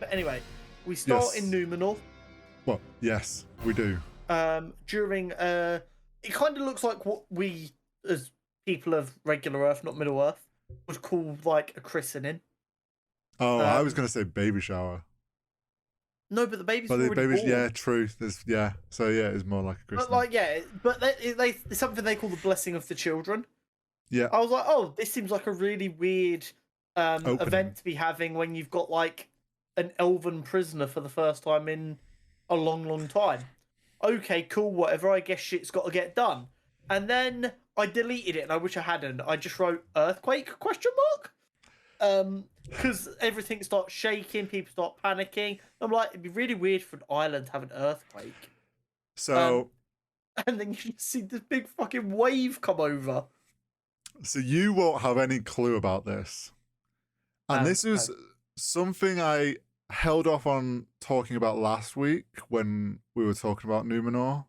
But anyway, we start in Numenor. Well, yes, we do. During it kind of looks like what we as people of regular Earth, not Middle Earth, would call like a christening. Oh, I was going to say baby shower. No, but the baby's But the already baby's, born. yeah, true. Yeah. So yeah, it's more like a But christening. like, yeah, but it's something they call the blessing of the children. Yeah. I was like, oh, this seems like a really weird Opening. event to be having when you've got like an elven prisoner for the first time in a long, long time. Okay, cool, whatever. I guess shit's got to get done. And then I deleted it, and I wish I hadn't. I just wrote earthquake ? Because everything starts shaking, people start panicking. I'm like, it'd be really weird for an island to have an earthquake. So, and then you just see this big fucking wave come over. So you won't have any clue about this. And this was something I held off on talking about last week when we were talking about Numenor.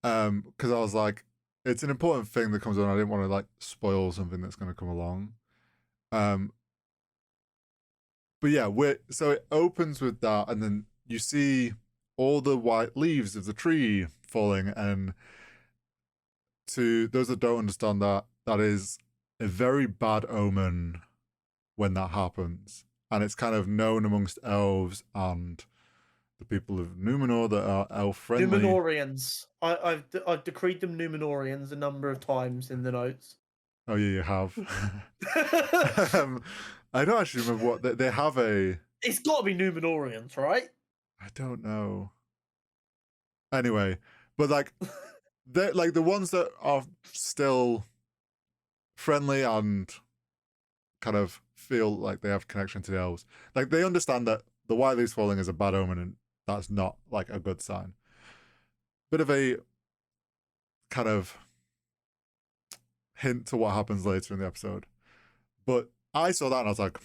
Because I was like, it's an important thing that comes on. I didn't want to like spoil something that's going to come along. But yeah, so it opens with that, and then you see all the white leaves of the tree falling, and to those that don't understand that, that is a very bad omen when that happens. And it's kind of known amongst elves and the people of Numenor that are elf-friendly. Numenorians. I've decreed them Numenorians a number of times in the notes. Oh yeah, you have. I don't actually remember what they have a. It's got to be Numenorians, right? I don't know. Anyway, but like, they're like the ones that are still friendly and kind of feel like they have connection to the elves. Like they understand that the white leaves falling is a bad omen, and that's not like a good sign. Bit of a kind of hint to what happens later in the episode. But I saw that and I was like,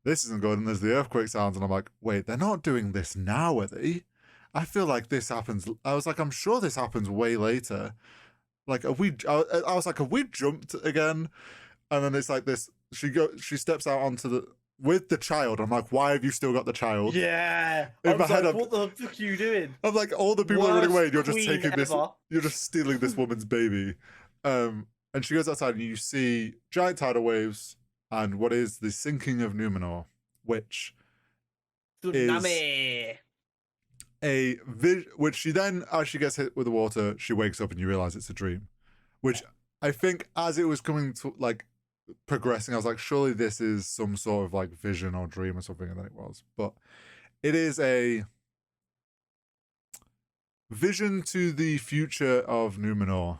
this isn't good. And there's the earthquake sounds, and I'm like, wait, they're not doing this now, are they? I feel like this happens. I was like, I'm sure this happens way later. Like, I was like, have we jumped again? And then it's like this. She steps out onto with the child. I'm like, why have you still got the child? Yeah. In my head, what the fuck are you doing? I'm like, all the people are running away, and you're just taking this. You're just stealing this woman's baby. And she goes outside, and you see giant tidal waves and what is the sinking of Numenor, which tsunami. Which she then, as she gets hit with the water, she wakes up and you realize it's a dream. Which I think, as it was coming to like progressing, I was like, surely this is some sort of like vision or dream or something, and then it was. But it is a vision to the future of Numenor.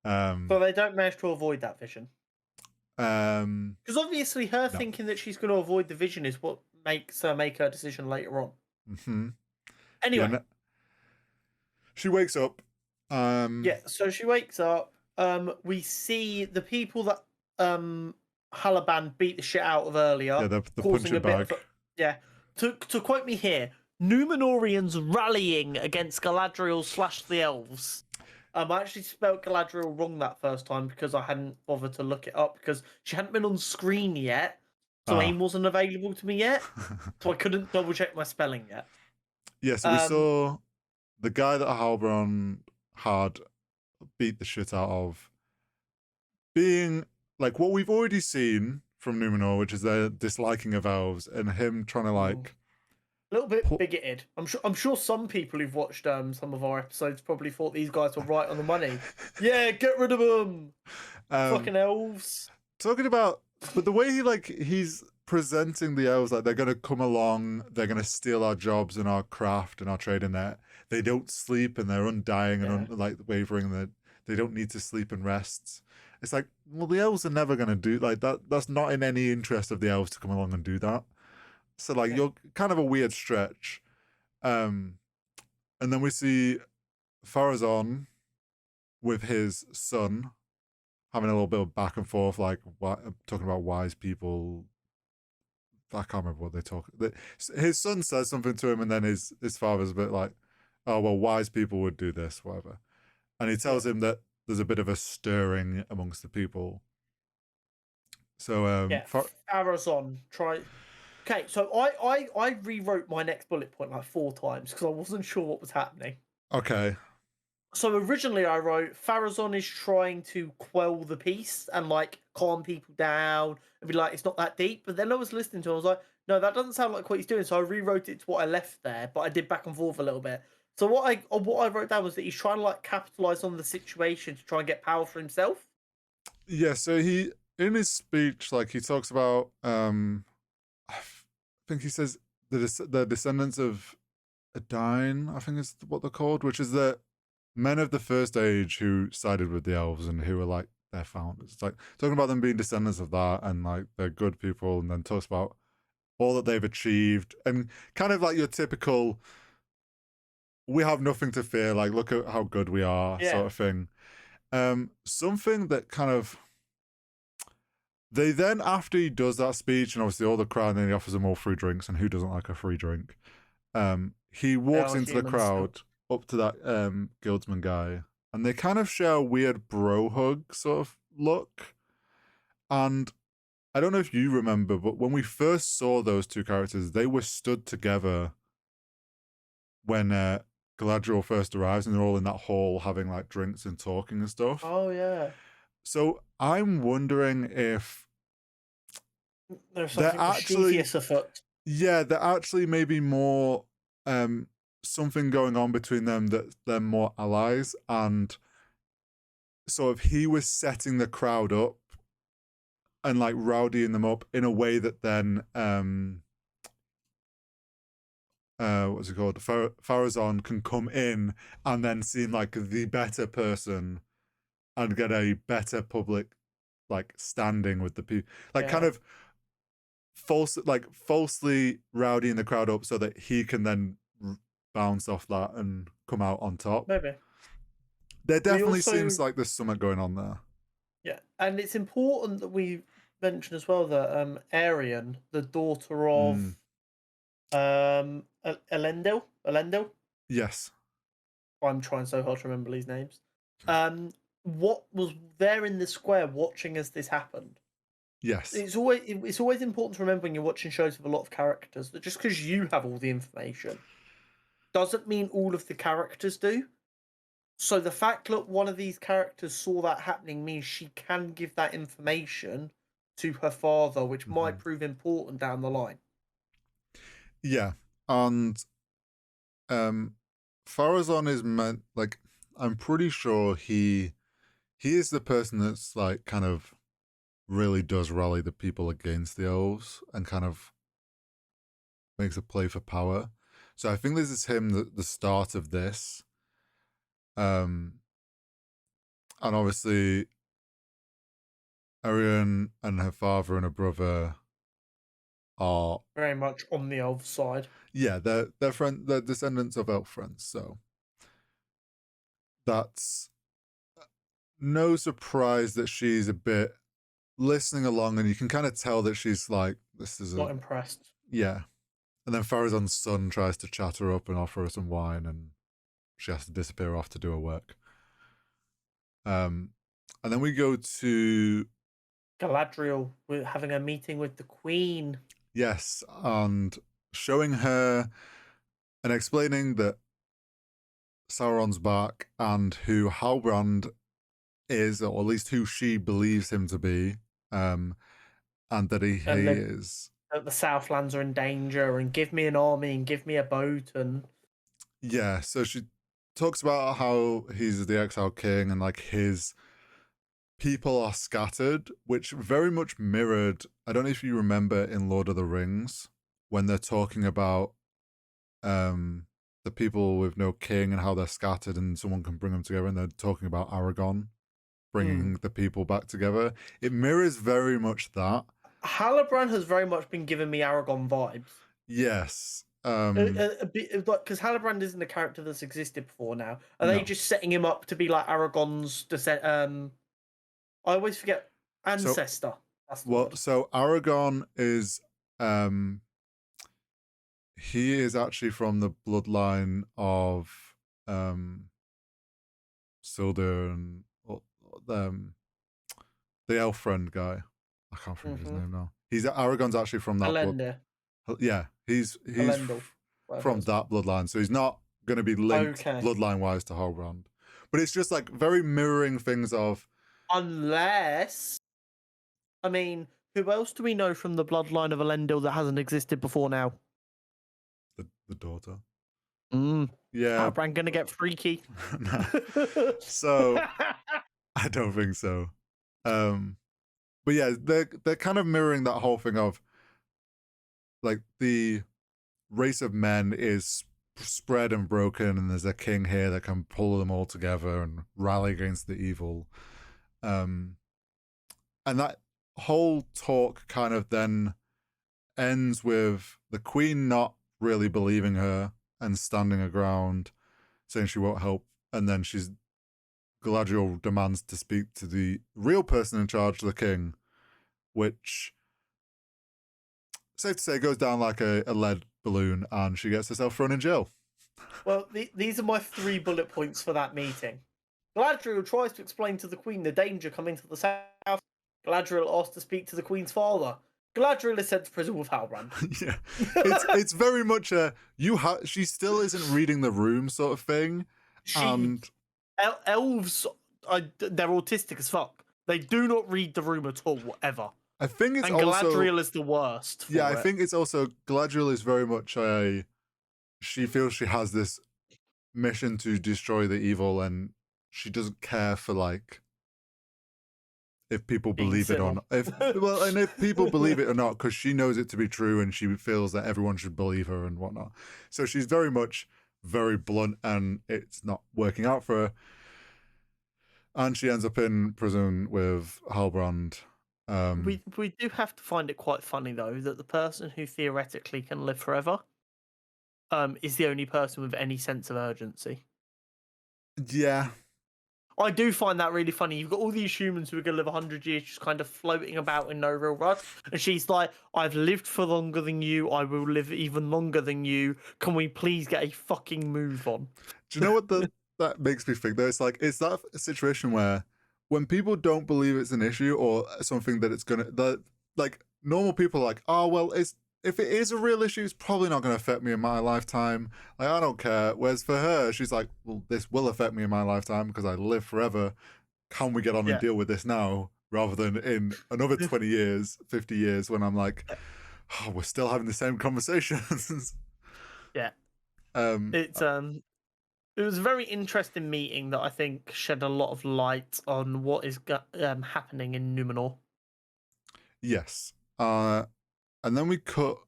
So they don't manage to avoid that vision. Because obviously her thinking that she's going to avoid the vision is what makes her make her decision later on. Mm-hmm. Anyway. Yeah, she wakes up. Yeah, so she wakes up. We see the people that Halaban beat the shit out of earlier. Yeah, the punching bag. To quote me here, Numenorians rallying against Galadriel / the elves. I actually spelled Galadriel wrong that first time because I hadn't bothered to look it up because she hadn't been on screen yet. So AIM wasn't available to me yet. So I couldn't double check my spelling yet. Yeah, so we saw the guy that Halbrand had beat the shit out of being like what we've already seen from Numenor, which is their disliking of elves and him trying to like a little bit bigoted. I'm sure some people who've watched some of our episodes probably thought these guys were right on the money. Yeah, get rid of them. Fucking elves. Talking about, but the way he's presenting the elves like they're gonna come along, they're gonna steal our jobs and our craft and our trade, and they don't sleep and they're undying and like wavering, that they don't need to sleep and rest. It's like, well, the elves are never gonna do like that. That's not in any interest of the elves to come along and do that. So like you're kind of a weird stretch. And then we see Pharazôn with his son having a little bit of back and forth, like talking about wise people. I can't remember what they talk. His son says something to him, and then his father's a bit like, "Oh well, wise people would do this, whatever." And he tells him that there's a bit of a stirring amongst the people. So Pharazôn Okay, so I rewrote my next bullet point like 4 times because I wasn't sure what was happening. Okay. So originally I wrote Farazon is trying to quell the peace and like calm people down and be like it's not that deep. But then I was listening to it, I was like, no, that doesn't sound like what he's doing. So I rewrote it to what I left there, but I did back and forth a little bit. So what I wrote down was that he's trying to like capitalize on the situation to try and get power for himself. Yeah, so he in his speech, like he talks about I think he says the descendants of Edain, I think is what they're called, which is the men of the first age who sided with the elves and who were like their founders. It's like talking about them being descendants of that and like they're good people, and then talks about all that they've achieved and kind of like your typical we have nothing to fear, like look at how good we are Yeah. sort of thing. Something that kind of they then, after he does that speech, and obviously all the crowd, and then he offers them all free drinks, and who doesn't like a free drink? He walks Are into the humans still. crowd up to that guildsman guy, and they kind of share a weird bro hug sort of look. And I don't know if you remember, but when we first saw those two characters, they were stood together when Galadriel first arrives, and they're all in that hall having like drinks and talking and stuff. Oh yeah. So I'm wondering if There's they're something actually mischievous afoot. yeah, there actually may be more something going on between them that they're more allies, and sort of he was setting the crowd up and like rowdying them up in a way that then what's it called? Farazon can come in and then seem like the better person and get a better public like standing with the people, like kind Yeah. of falsely rowdying the crowd up so that he can then bounce off that and come out on top. Maybe. There definitely also seems like there's something going on there. Yeah, and it's important that we mention as well that Arian, the daughter of Elendil. Yes. I'm trying so hard to remember these names. What was there in the square watching as this happened? Yes. It's always important to remember when you're watching shows with a lot of characters that just because you have all the information doesn't mean all of the characters do. So the fact that one of these characters saw that happening means she can give that information to her father, which might prove important down the line. Yeah. And Farazon is meant like I'm pretty sure he is the person that's like kind of really does rally the people against the elves and kind of makes a play for power. So I think this is him the start of this. And obviously Arian and her father and her brother are Very much on the elf side. yeah, they're descendants of elf friends, so that's no surprise that she's a bit listening along, and you can kind of tell that she's like, this is Not impressed. yeah. And then Farazan's son tries to chat her up and offer her some wine, and she has to disappear off to do her work. And then we go to Galadriel having a meeting with the Queen. yes, and showing her and explaining that Sauron's back and who Halbrand is, or at least who she believes him to be, and that he is. That the Southlands are in danger, and give me an army and give me a boat, and yeah. So she talks about how he's the exiled king and like his people are scattered, which very much mirrored. I don't know if you remember in Lord of the Rings when they're talking about the people with no king and how they're scattered and someone can bring them together, and they're talking about Aragorn bringing the people back together. It mirrors very much that. Halbrand has very much been giving me Aragorn vibes. Yes. A bit like because Halbrand isn't a character that's existed before now. Are they just setting him up to be like Aragorn's descent? I always forget ancestor. So Aragorn is he is actually from the bloodline of Sildur and the elf friend guy. I can't remember his name now. Aragorn's actually from that. Yeah, he's Elendil, whatever from it is. that bloodline, so he's not going to be linked Okay. bloodline wise to Halbrand. But it's just like very mirroring things of Unless, I mean, who else do we know from the bloodline of Elendil that hasn't existed before now? the daughter. Mm. Yeah. Halbrand gonna get freaky. Nah. So I don't think so. But yeah, they're kind of mirroring that whole thing of like the race of men is spread and broken, and there's a king here that can pull them all together and rally against the evil. And that whole talk kind of then ends with the queen not really believing her and standing her ground, saying she won't help, and then Galadriel demands to speak to the real person in charge, the king, which, safe to say, goes down like a lead balloon, and she gets herself thrown in jail. Well, these are my 3 bullet points for that meeting. Galadriel tries to explain to the Queen the danger coming to the south. Galadriel asks to speak to the Queen's father. Galadriel is sent to prison with Halbrand. Yeah, it's very much a she still isn't reading the room sort of thing. Elves, they're autistic as fuck. They do not read the room at all, ever. I think it's and also Galadriel is the worst. Yeah, I think it's also Galadriel is very much she feels she has this mission to destroy the evil, and she doesn't care for like if people believe it or not. If people believe it or not, because she knows it to be true, and she feels that everyone should believe her and whatnot. So she's very much very blunt, and it's not working out for her. And she ends up in prison with Halbrand. We do have to find it quite funny though that the person who theoretically can live forever is the only person with any sense of urgency. Yeah. I do find that really funny. You've got all these humans who are going to live 100 years just kind of floating about in no real rush. And she's like, I've lived for longer than you. I will live even longer than you. Can we please get a fucking move on? Do you know what that makes me think though? It's like, it's that situation where when people don't believe it's an issue or something that it's going to, like normal people are like, oh, well, if it is a real issue, it's probably not going to affect me in my lifetime. Like, I don't care. Whereas for her, she's like, well, this will affect me in my lifetime because I live forever. Can we get on and deal with this now? Rather than in another 20 years, 50 years, when I'm like, oh, we're still having the same conversations. Yeah. It was a very interesting meeting that I think shed a lot of light on what is happening in Numenor. Yes. And then we cut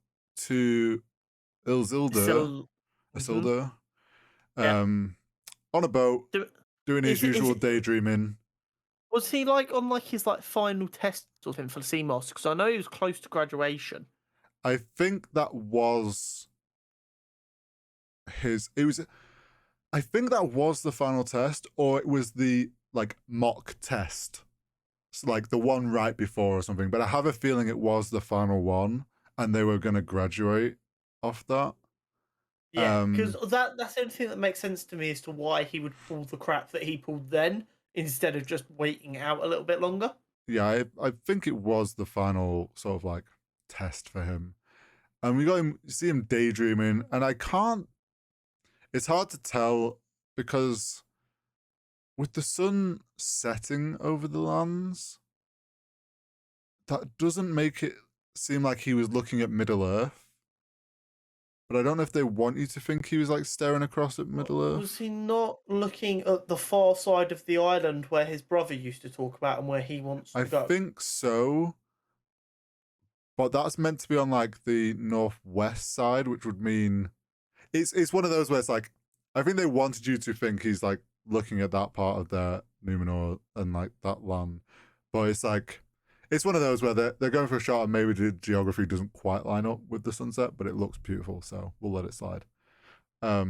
to Isildur, on a boat, doing his usual daydreaming. Was he like on like his like final test or something for the Sea Moss? Because I know he was close to graduation. I think that was his. I think that was the final test, or it was the like mock test. Like the one right before or something, but I have a feeling it was the final one and they were going to graduate off that. Yeah, because that's the only thing that makes sense to me as to why he would pull the crap that he pulled then instead of just waiting out a little bit longer. Yeah, I think it was the final sort of like test for him. And we got him, see him daydreaming, and it's hard to tell because with the sun setting over the lands, that doesn't make it seem like he was looking at Middle-earth. But I don't know if they want you to think he was like staring across at Middle-earth. Was he not looking at the far side of the island where his brother used to talk about and where he wants to go? I think so. But that's meant to be on like the northwest side, which would mean it's one of those where it's like, I think they wanted you to think he's like looking at that part of their Numenor and like that land. But it's like, it's one of those where they're going for a shot and maybe the geography doesn't quite line up with the sunset, but it looks beautiful, so we'll let it slide. But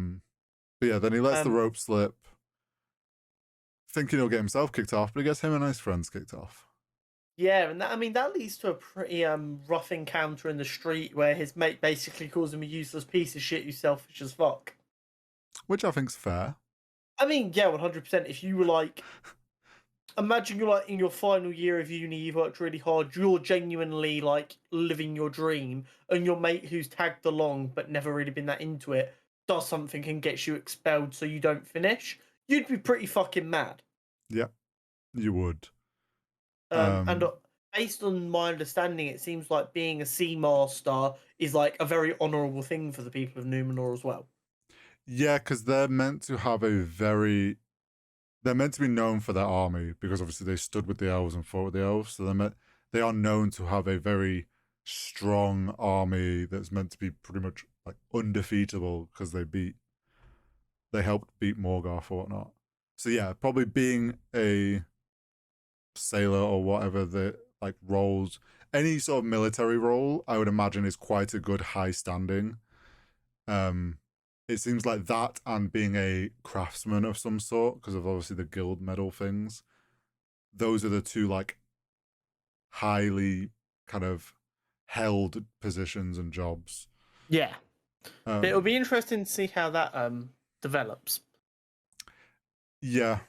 yeah, then he lets the rope slip, thinking he'll get himself kicked off, but he gets him and his friends kicked off. Yeah, and that leads to a pretty rough encounter in the street where his mate basically calls him a useless piece of shit who's selfish as fuck. Which I think's fair. I mean, yeah, 100%. If you were like, imagine you're like in your final year of uni, you've worked really hard, you're genuinely like living your dream, and your mate who's tagged along but never really been that into it does something and gets you expelled so you don't finish. You'd be pretty fucking mad. Yeah, you would. And based on my understanding, it seems like being a Sea Master is like a very honourable thing for the people of Numenor as well. Yeah, because they're meant to have they're meant to be known for their army because obviously they stood with the elves and fought with the elves. So they are known to have a very strong army that's meant to be pretty much like undefeatable because they helped beat Morgoth or whatnot. So yeah, probably being a sailor or whatever the like roles, any sort of military role, I would imagine is quite a good high standing. It seems like that and being a craftsman of some sort, because of obviously the guild medal things. Those are the two like highly kind of held positions and jobs. Yeah. But it'll be interesting to see how that develops. Yeah.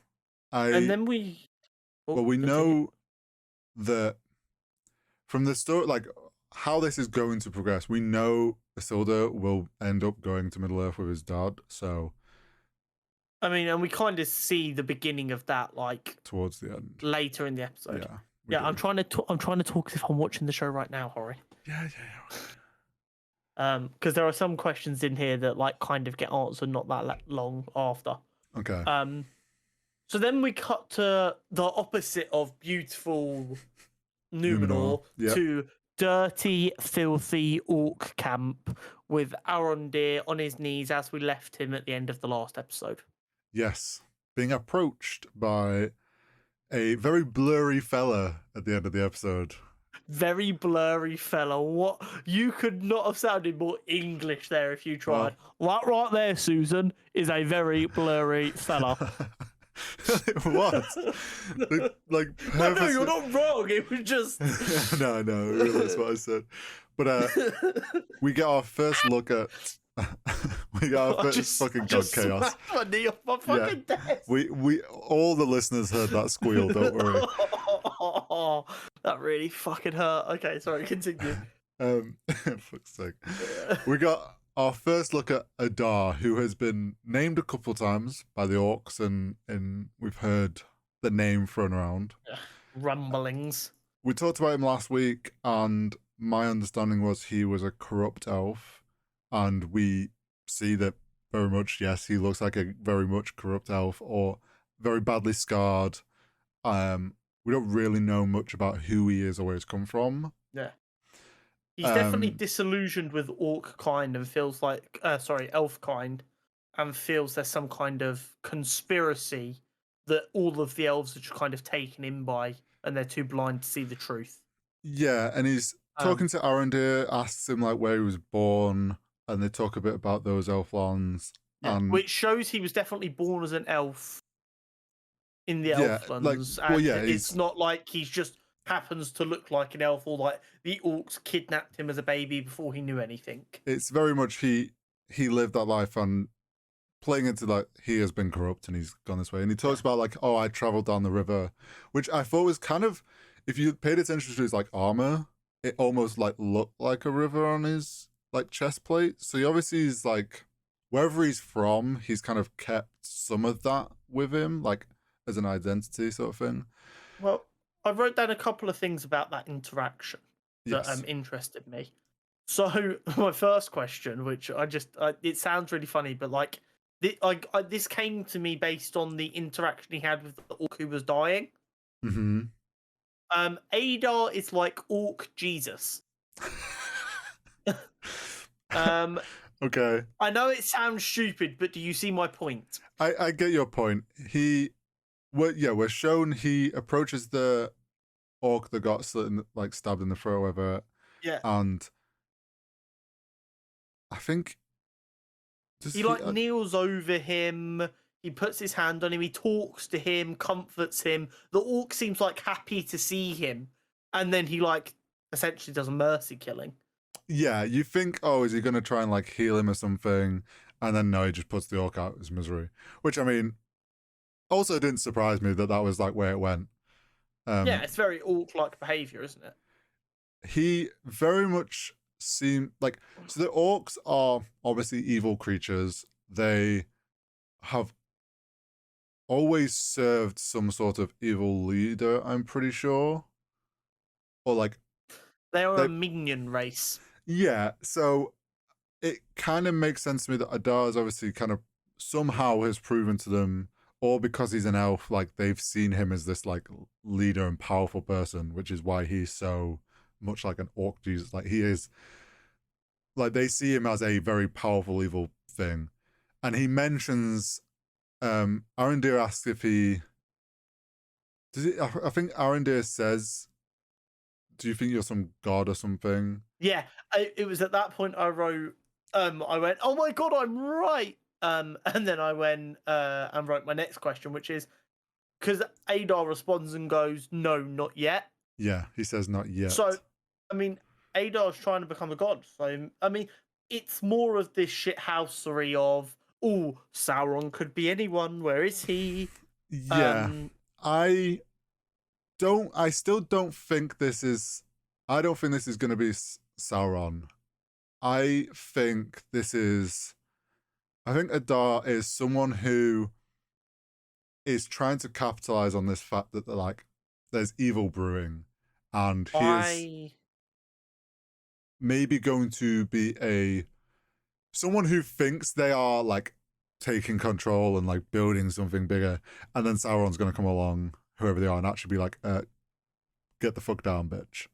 And then we know that from the story, like how this is going to progress, we know Isildur will end up going to Middle Earth with his dad. So, I mean, and we kind of see the beginning of that, like towards the end, later in the episode. Yeah. I'm trying to talk as if I'm watching the show right now, Hori. Yeah. Because there are some questions in here that like kind of get answered not that long after. Okay. So then we cut to the opposite of beautiful Numenor. Yep. To dirty, filthy orc camp with Arondir on his knees as we left him at the end of the last episode. Yes, being approached by a very blurry fella at the end of the episode. Very blurry fella. What? You could not have sounded more English there if you tried. That right there, Susan, is a very blurry fella. What? Like no, you're not wrong. It was just no, that's what I said. But we get our first look at fucking god chaos. My knee off my fucking desk. We all the listeners heard that squeal. Don't worry. That really fucking hurt. Okay, sorry, continue. Fuck's sake. We got our first look at Adar, who has been named a couple times by the orcs, and we've heard the name thrown around. Rumblings. We talked about him last week, and my understanding was he was a corrupt elf, and we see that very much, yes, he looks like a very much corrupt elf or very badly scarred. We don't really know much about who he is or where he's come from. Yeah. He's definitely disillusioned with orc kind and feels like, elf kind, and feels there's some kind of conspiracy that all of the elves are just kind of taken in by, and they're too blind to see the truth. Yeah, and he's talking to Arondir, asks him like where he was born, and they talk a bit about those elf lands. Yeah, which shows he was definitely born as an elf in the Elflands. It's not like he's just happens to look like an elf, or like the orcs kidnapped him as a baby before he knew anything. It's very much he lived that life and playing into like he has been corrupt and he's gone this way. And he talks about like, I traveled down the river, which I thought was kind of, if you paid attention to his like armor, it almost like looked like a river on his like chest plate. So he obviously is like, wherever he's from, he's kind of kept some of that with him, like as an identity sort of thing. Well, I wrote down a couple of things about that interaction that interested me. So my first question, which it sounds really funny, but like this came to me based on the interaction he had with the orc who was dying. Mm-hmm. Adar is like orc Jesus. Okay. I know it sounds stupid, but do you see my point? I get your point. We're shown he approaches the orc that got stabbed in the throat, or whatever. Yeah. And I think he kneels over him. He puts his hand on him. He talks to him, comforts him. The orc seems like happy to see him, and then he like essentially does a mercy killing. Yeah, you think, is he going to try and like heal him or something? And then no, he just puts the orc out of his misery. Which, I mean, also didn't surprise me that was like where it went. Yeah, it's very orc-like behavior, isn't it? He very much seemed like, so the orcs are obviously evil creatures. They have always served some sort of evil leader, I'm pretty sure. Or like They are they a minion race. yeah, so it kind of makes sense to me that Adar is obviously kind of somehow has proven to them, or because he's an elf, like they've seen him as this like leader and powerful person, which is why he's so much like an orc Jesus. Like he is, like they see him as a very powerful evil thing. And he mentions Arondir asks if he does it. I think Arondir says, "Do you think you're some god or something?" Yeah, it was at that point I wrote, I went, "Oh my god, I'm right!" And then I went and wrote my next question, which is because Adar responds and goes, "No, not yet." Yeah, he says not yet. So, I mean, Adar's trying to become a god. So, I mean, it's more of this shithousery of, "Oh, Sauron could be anyone. Where is he?" Yeah, I don't. I still don't think this is. I don't think this is going to be Sauron. I think this is. I think Adar is someone who is trying to capitalize on this fact that they're like there's evil brewing, and he is maybe going to be someone who thinks they are like taking control and like building something bigger, and then Sauron's going to come along, whoever they are, and actually be like, get the fuck down, bitch.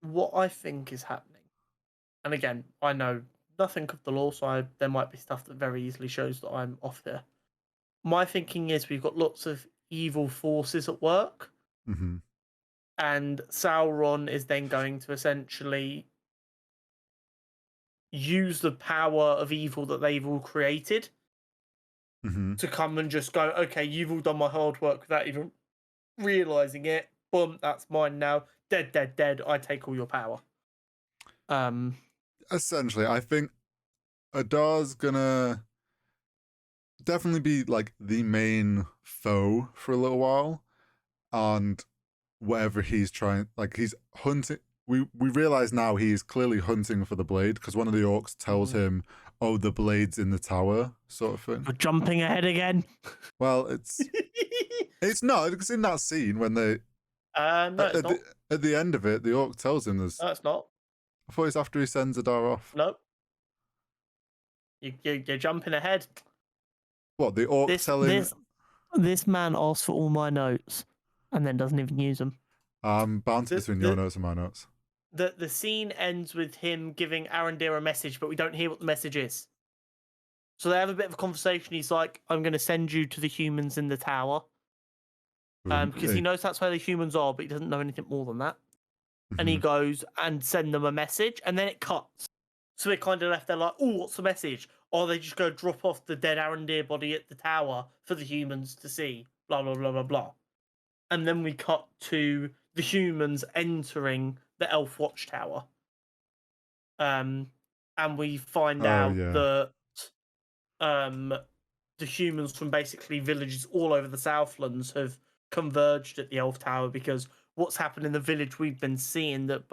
What I think is happening, and again, I know nothing of the lore, so there might be stuff that very easily shows that I'm off there. My thinking is we've got lots of evil forces at work, Mm-hmm. and Sauron is then going to essentially use the power of evil that they've all created to come and just go, okay, you've all done my hard work without even realizing it. Boom, that's mine now. Dead, dead, dead. I take all your power. Essentially, I think Adar's gonna definitely be like the main foe for a little while, and whatever he's trying, like he's hunting. We realize now he's clearly hunting for the blade because one of the orcs tells him, "Oh, the blade's in the tower," sort of thing. We're jumping ahead again. Well, it's not. It's in that scene when they no, it's not. at the end of it, the orc tells him there's. No, it's not. I thought it's after he sends Adar off. Nope. You're jumping ahead. What, the orc telling? This man asks for all my notes and then doesn't even use them. Bounce between your notes and my notes. The scene ends with him giving Arondir a message, but we don't hear what the message is. So they have a bit of a conversation. He's like, "I'm going to send you to the humans in the tower." Because he knows that's where the humans are, but he doesn't know anything more than that. And he goes and send them a message, and then it cuts. So we're kind of left there like, "Oh, what's the message?" Or they just go drop off the dead Arondir body at the tower for the humans to see. Blah blah blah blah blah. And then we cut to the humans entering the Elf Watchtower. And we find out that the humans from basically villages all over the Southlands have converged at the Elf Tower because what's happened in the village we've been seeing that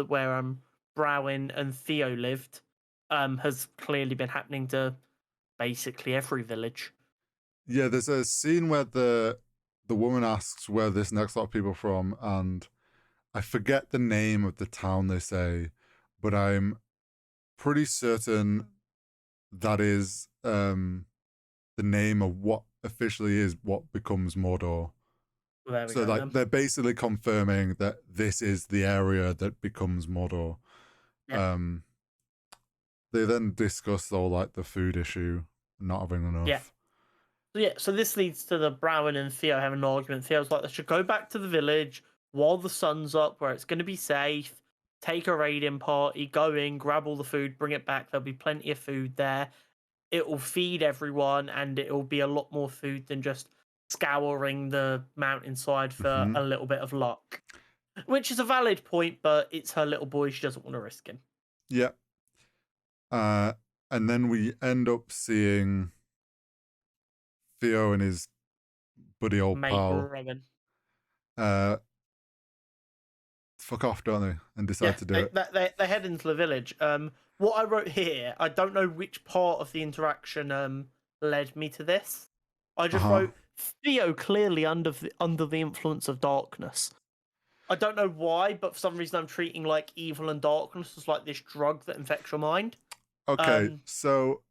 where Browin and Theo lived has clearly been happening to basically every village. Yeah, there's a scene where the woman asks where this next lot of people from, and I forget the name of the town they say, but I'm pretty certain that is the name of what officially is what becomes Mordor. Well, so like they're basically confirming that this is the area that becomes Mordor. Yeah. They then discuss all like the food issue, not having enough. Yeah. So this leads to the Browin and Theo having an argument. Theo's like, they should go back to the village while the sun's up, where it's going to be safe. Take a raiding party, go in, grab all the food, bring it back. There'll be plenty of food there. It will feed everyone, and it will be a lot more food than just scouring the mountainside for a little bit of luck. Which is a valid point, but it's her little boy. She doesn't want to risk him. Yeah. And then we end up seeing Theo and his buddy old pal fuck off, don't they? And decide Yeah, to do it. they head into the village. What I wrote here, I don't know which part of the interaction led me to this. I just Uh-huh. wrote Theo clearly under the influence of darkness. I don't know why, but for some reason I'm treating like evil and darkness as like this drug that infects your mind. Okay, Um, so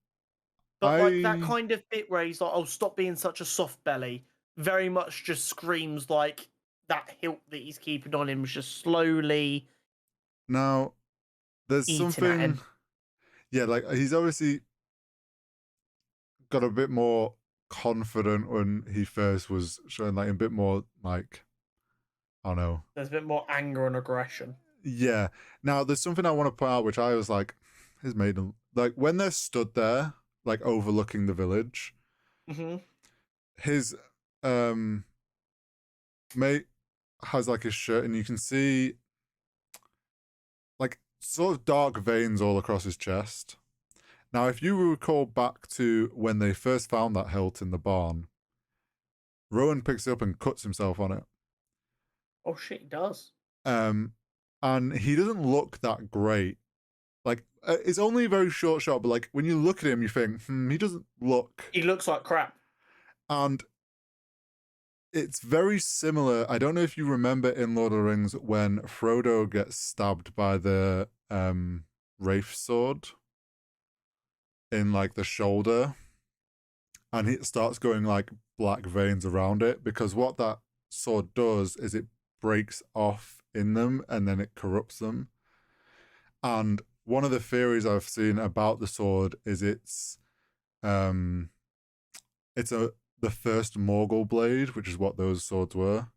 but like that I kind of bit where he's like, "Oh, stop being such a soft belly," very much just screams like that hilt that he's keeping on him is just slowly now there's eating at something. him. Yeah, like he's obviously got a bit more confident when he first was showing, like a bit more like, I don't know. There's a bit more anger and aggression. Yeah. Now there's something I want to point out, which I was like, his maiden, like when they're stood there, like overlooking the village, Hmm. his um mate has like his shirt, and you can see like sort of dark veins all across his chest. Now, if you recall back to when they first found that hilt in the barn, Rowan picks it up and cuts himself on it. Oh shit, he does. Um, and he doesn't look that great. Like it's only a very short shot, but like when you look at him, you think, he doesn't look. He looks like crap. And it's very similar. I don't know if you remember in Lord of the Rings when Frodo gets stabbed by the Wraith sword in like the shoulder, and it starts going like black veins around it, because what that sword does is it breaks off in them and then it corrupts them. And one of the theories I've seen about the sword is um it's the first Morgul blade, which is what those swords were.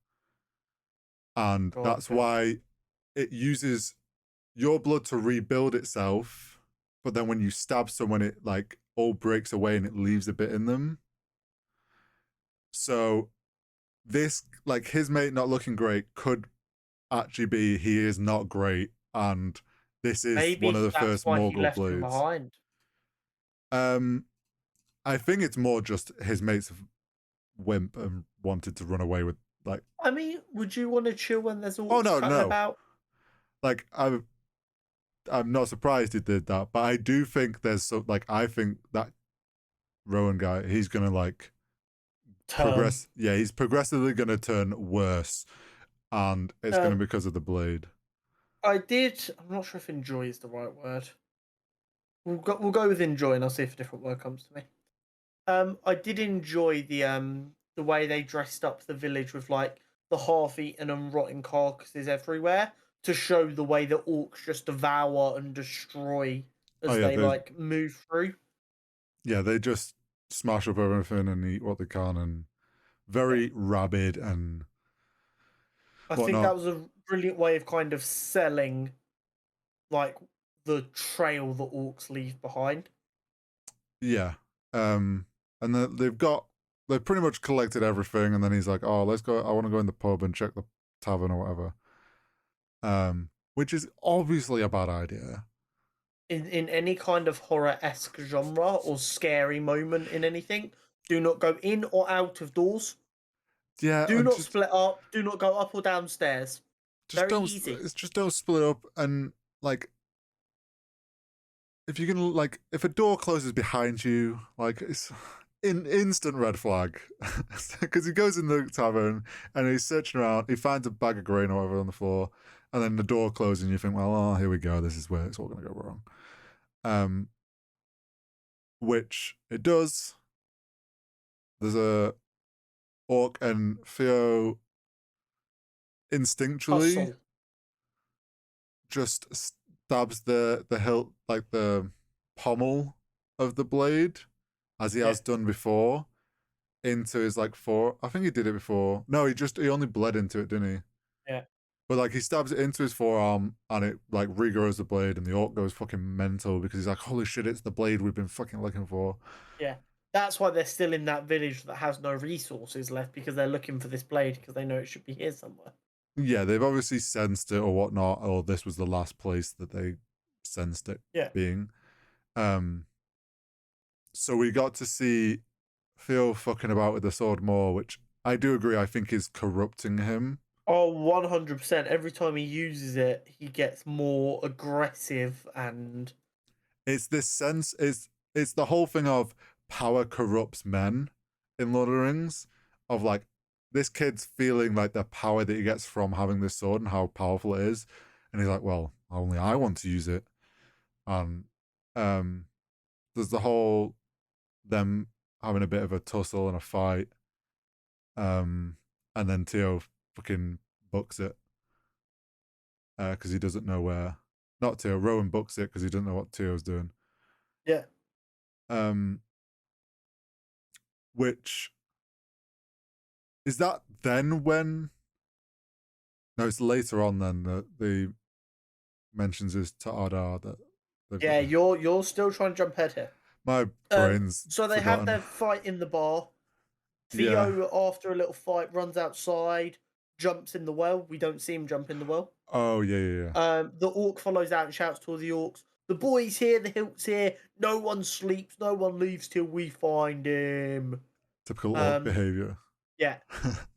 And that's Okay. why it uses your blood to rebuild itself, but then when you stab someone, it like all breaks away and it leaves a bit in them. So this, like his mate not looking great, could actually be he is not great, and this is one of Maybe the that's first why he Morgul left him blades. behind. Um, I think it's more just his mate's wimp and wanted to run away with, like. I mean, would you want to chill when there's Oh orcs no, cutting no. about? Like I'm not surprised he did that, but I do think there's so like I think that Rowan guy, he's gonna like Turn. progress. Yeah, he's progressively gonna turn worse, and it's gonna Um, be because of the blade. I did. I'm not sure if enjoy is the right word. We'll go with enjoy, and I'll see if a different word comes to me. I did enjoy the way they dressed up the village with like the half-eaten and rotting carcasses everywhere to show the way the orcs just devour and destroy Oh as yeah, they like move through. they just smash up everything and eat what they can, and Yeah. very rabid and I think that whatnot. was a brilliant way of kind of selling like the trail the orcs leave behind. Yeah. And they've pretty much collected everything, and then he's like, "Oh, let's go. I want to go in the pub and check the tavern or whatever." Which is obviously a bad idea. In any kind of horror-esque genre or scary moment in anything, do not go in or out of doors. Yeah, Do and not split up. Do not go up or downstairs. just Very don't easy. it's just don't split up. And like if you can, like if a door closes behind you, like it's in instant red flag, because he goes in the tavern and he's searching around, he finds a bag of grain or whatever on the floor, and then the door closes and you think, well, oh, here we go, this is where it's all going to go wrong. Which it does. There's a orc, and Theo instinctually Hustle. just stabs the hilt, like the pommel of the blade, as he Yeah. has done before, into his like fore. I think he did it before. No, he only bled into it, didn't he? Yeah. But like he stabs it into his forearm, and it like regrows the blade, and the orc goes fucking mental because he's like, "Holy shit, it's the blade we've been fucking looking for." Yeah. That's why they're still in that village that has no resources left because they're looking for this blade because they know it should be here somewhere. Yeah, they've obviously sensed it or whatnot, or this was the last place that they sensed it Yeah. being. So we got to see Theo fucking about with the sword more, which I do agree, I think is corrupting him. Oh, 100%. Every time he uses it, he gets more aggressive and It's this sense. It's the whole thing of power corrupts men in Lord of the Rings. Of like this kid's feeling like the power that he gets from having this sword and how powerful it is, and he's like, well, only I want to use it. And there's the whole them having a bit of a tussle and a fight. And then Theo fucking books it because he doesn't know where. Not Theo, Rowan books it because he doesn't know what Theo's doing. yeah. Which is that then when? No, it's later on then that the mentions is to Ardar that. Yeah, you're still trying to jump ahead here. My brain's so they forgotten. have their fight in the bar. Yeah. Theo, after a little fight, runs outside, jumps in the well. We don't see him jump in the well. Oh yeah. The orc follows out and shouts to all the orcs, "The boy's here, the hilt's here. No one sleeps, no one leaves till we find him." Typical orc behavior. Yeah.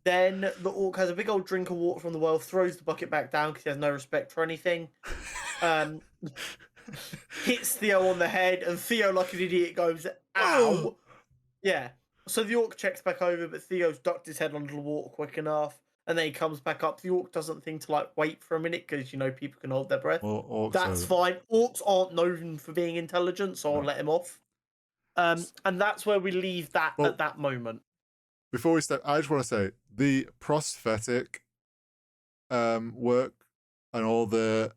Then the orc has a big old drink of water from the well, throws the bucket back down because he has no respect for anything. Hits Theo on the head, and Theo, like an idiot, goes, "Ow!" Yeah. So the orc checks back over, but Theo's ducked his head under the water quick enough, and then he comes back up. The orc doesn't think to like wait for a minute because people can hold their breath. That's fine. Orcs aren't known for being intelligent, so I'll let him off. And that's where we leave that at that moment. Before we start, I just want to say the prosthetic work and all the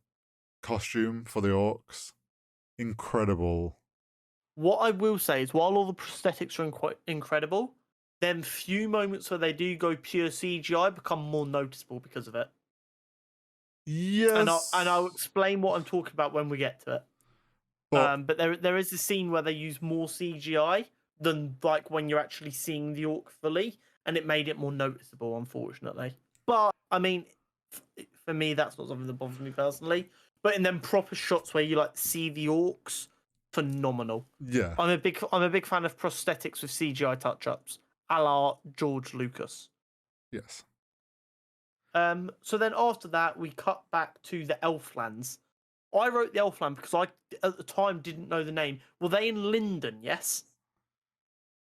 costume for the orcs, incredible. What I will say is, while all the prosthetics are incredible, them few moments where they do go pure CGI become more noticeable because of it. Yes, and I'll explain what I'm talking about when we get to it. But there is a scene where they use more CGI than like when you're actually seeing the orc fully, and it made it more noticeable, unfortunately. But I mean, for me, that's not something that bothers me personally. But in them proper shots where you like see the orcs, phenomenal. Yeah, I'm a big fan of prosthetics with CGI touch-ups, a la George Lucas. Yes. So then after that, we cut back to the Elflands. I wrote the Elfland because I, at the time, didn't know the name. Were they in Linden? Yes.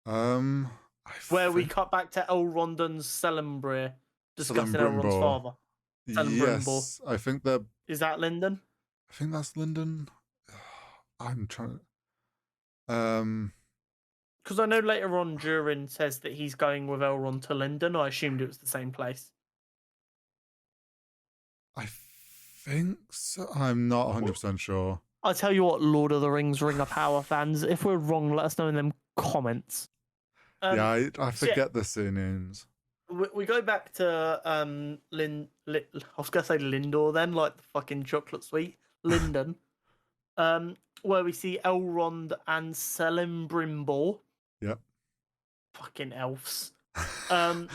Where we cut back to Elrond Celebrimbor discussing Elrond's father. Yes, I think that is that Linden. I think that's Linden. I'm trying. Because I know later on Durin says that he's going with Elrond to Linden. I assumed it was the same place. I think so. I'm not 100% sure. I'll tell you what, Lord of the Rings Ring of Power fans, if we're wrong, let us know in them comments. I forget the city names. We go back to I was gonna say Lindor then, like the fucking chocolate sweet Linden, where we see Elrond and Celebrimbor. Yep. Fucking elves. And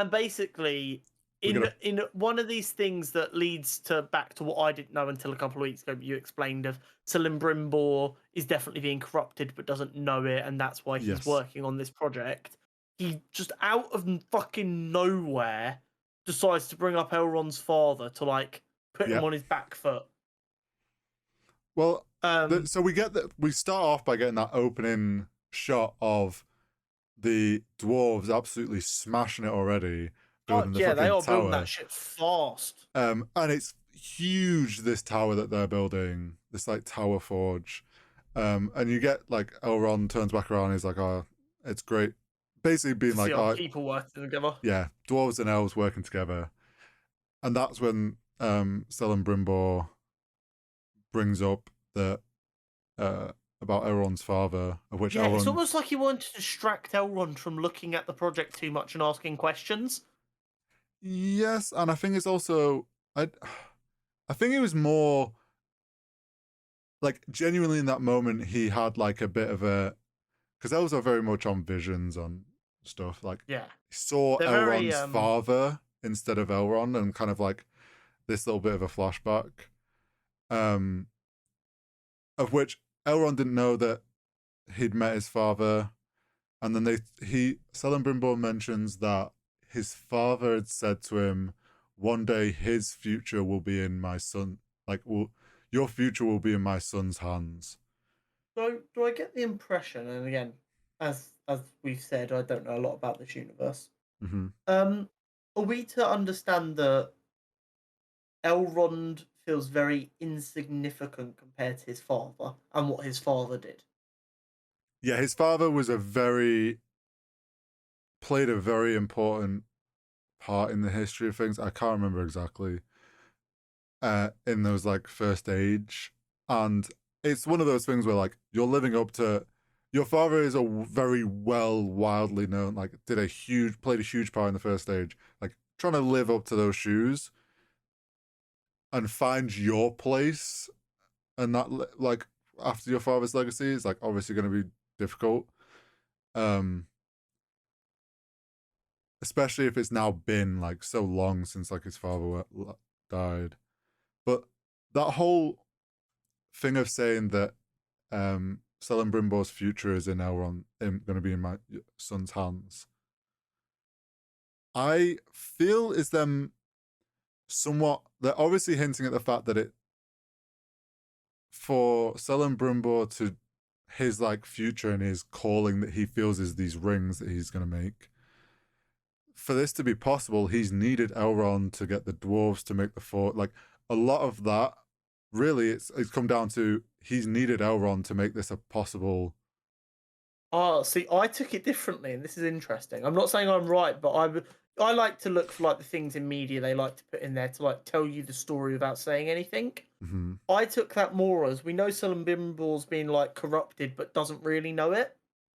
basically, in one of these things that leads back to what I didn't know until a couple of weeks ago, but you explained of Celebrimbor is definitely being corrupted but doesn't know it, and that's why he's working on this project. He just out of fucking nowhere decides to bring up Elrond's father to like put him on his back foot. Well, so we start off by getting that opening shot of the dwarves absolutely smashing it already. They are building that shit fast. And it's huge, this tower that they're building, this like tower forge. And you get like Elrond turns back around and he's like, "Oh, it's great." Basically being like, "Oh, people working together." Yeah, dwarves and elves working together. And that's when Celebrimbor brings up that about Elrond's father, of which Elrond... it's almost like he wanted to distract Elrond from looking at the project too much and asking questions. Yes, and I think it's also I think it was more like genuinely in that moment he had like a bit of a, because elves are very much on visions on stuff, like he saw Elrond's father instead of Elrond, and kind of like this little bit of a flashback, of which Elrond didn't know that he'd met his father, and then Celebrimbor mentions that his father had said to him, one day his future will be in my son. Your future will be in my son's hands. So do I get the impression, and again, as we've said, I don't know a lot about this universe. Hmm. Are we to understand that Elrond feels very insignificant compared to his father and what his father did? Yeah, his father was played a very important part in the history of things. I can't remember exactly. In those like first age, and it's one of those things where like you're living up to your father is a very wildly known, like played a huge part in the first stage, like trying to live up to those shoes and find your place, and that like after your father's legacy is like obviously going to be difficult, um especially if it's now been like so long since like his father died. But that whole thing of saying that Celebrimbor's future is in Elrond, going to be in my son's hands, I feel is them somewhat. They're obviously hinting at the fact that it for Celebrimbor to his like future and his calling that he feels is these rings that he's going to make. For this to be possible, he's needed Elrond to get the dwarves to make the fort. Like a lot of that, really, it's come down to he's needed Elrond to make this a possible. Oh, see, I took it differently, and this is interesting. I'm not saying I'm right, but I like to look for like the things in media they like to put in there to like tell you the story without saying anything. Mm-hmm. I took that more as we know Celebrimbor's been like corrupted, but doesn't really know it.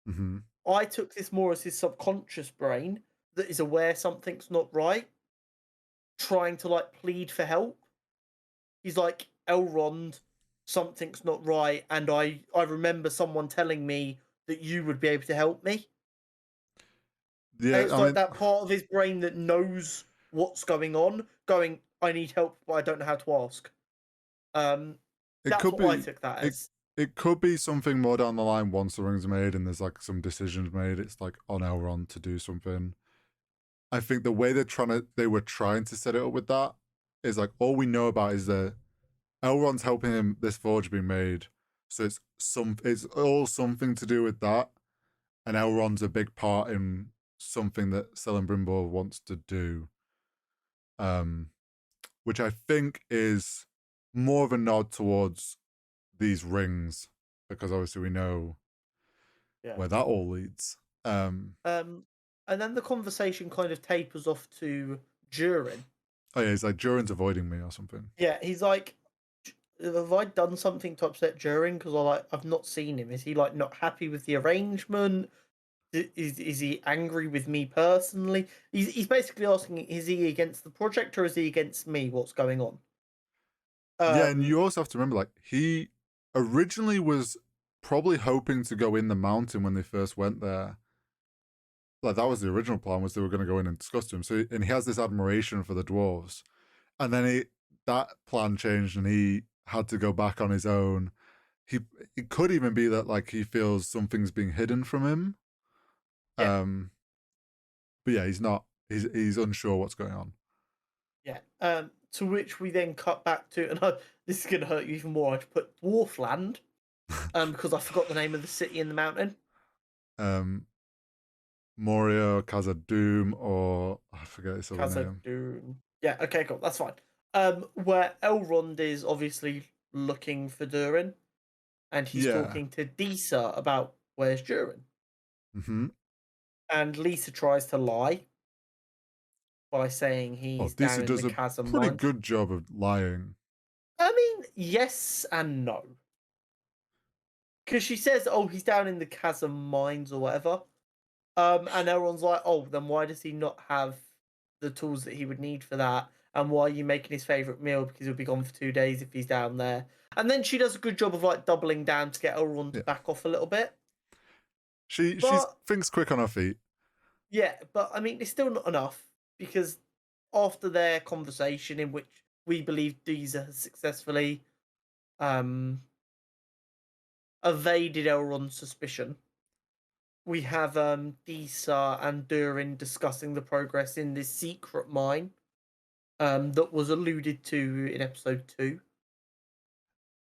Mm-hmm. I took this more as his subconscious brain that is aware something's not right, trying to like plead for help. He's like, Elrond, something's not right, and I remember someone telling me that you would be able to help me. And Yeah, it's I like mean, that part of his brain that knows what's going on, going, I need help, but I don't know how to ask. Um, it that's could what I be took that it. as. It could be something more down the line once the rings are made and there's like some decisions made. It's like on Elrond to do something. I think the way they were trying to set it up with that is like all we know about is that Elrond's helping him this forge being made, so it's all something to do with that, and Elrond's a big part in something that Celebrimbor wants to do, um, which I think is more of a nod towards these rings because obviously we know Yeah. where that all leads. Um, and then the conversation kind of tapers off to Durin. Oh yeah, he's like Durin's avoiding me or something. Yeah, he's like, have I done something to upset Durin? Because I've not seen him. Is he like not happy with the arrangement? Is he angry with me personally? He's basically asking, is he against the project or is he against me? What's going on? Yeah, and Um, you also have to remember, like, he originally was probably hoping to go in the mountain when they first went there. Like, that was the original plan, was they were going to go in and discuss him. So, and he has this admiration for the dwarves. And then that plan changed and he had to go back on his own. He It could even be that, like, he feels something's being hidden from him. yeah, But yeah, he's unsure what's going on. yeah. To which we then cut back to, and this is going to hurt you even more. I put Dwarfland, because I forgot the name of the city in the mountain. um, Moria or Khazad-dûm, or I forget his other name. Khazad-dûm. Yeah, okay, cool. That's fine. Where Elrond is obviously looking for Durin, and he's Yeah. talking to Disa about where's Durin. Mm-hmm. And Lisa tries to lie by saying Oh, he's down Disa in does the a chasm pretty mines. good job of lying. I mean, yes and no. Because she says, oh, he's down in the chasm mines or whatever. And everyone's like, oh, then why does he not have the tools that he would need for that? And why are you making his favourite meal? Because he'll be gone for 2 days if he's down there. And then she does a good job of like doubling down to get Elrond to Yeah. back off a little bit. She But thinks quick on her feet. yeah, but I mean, it's still not enough because after their conversation, in which we believe Deezer has successfully um, evaded Elrond's suspicion, we have Disa and Durin discussing the progress in this secret mine. that was alluded to in episode 2.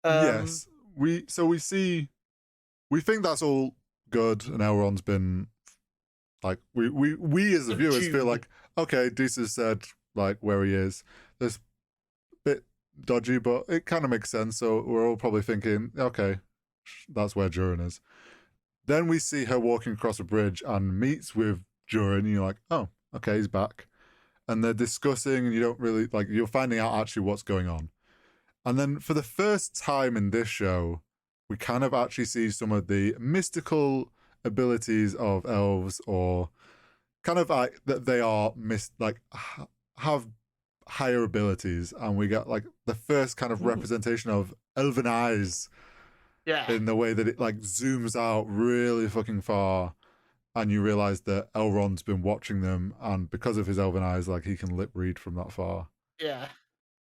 Yes, we think that's all good, and Elrond's been like we as the viewers feel Subdued. like, okay, Deesa said like where he is. There's a bit dodgy, but it kind of makes sense. So we're all probably thinking, okay, that's where Durin is. Then we see her walking across a bridge and meets with Durin, and you're like, oh, okay, he's back. And they're discussing, and you don't really like, you're finding out actually what's going on. And then for the first time in this show, we kind of actually see some of the mystical abilities of elves, or kind of like that they are have higher abilities, and we get like the first kind of representation of elven eyes Yeah. in the way that it like zooms out really fucking far, and you realize that Elrond's been watching them, and because of his elven eyes, like he can lip read from that far. Yeah.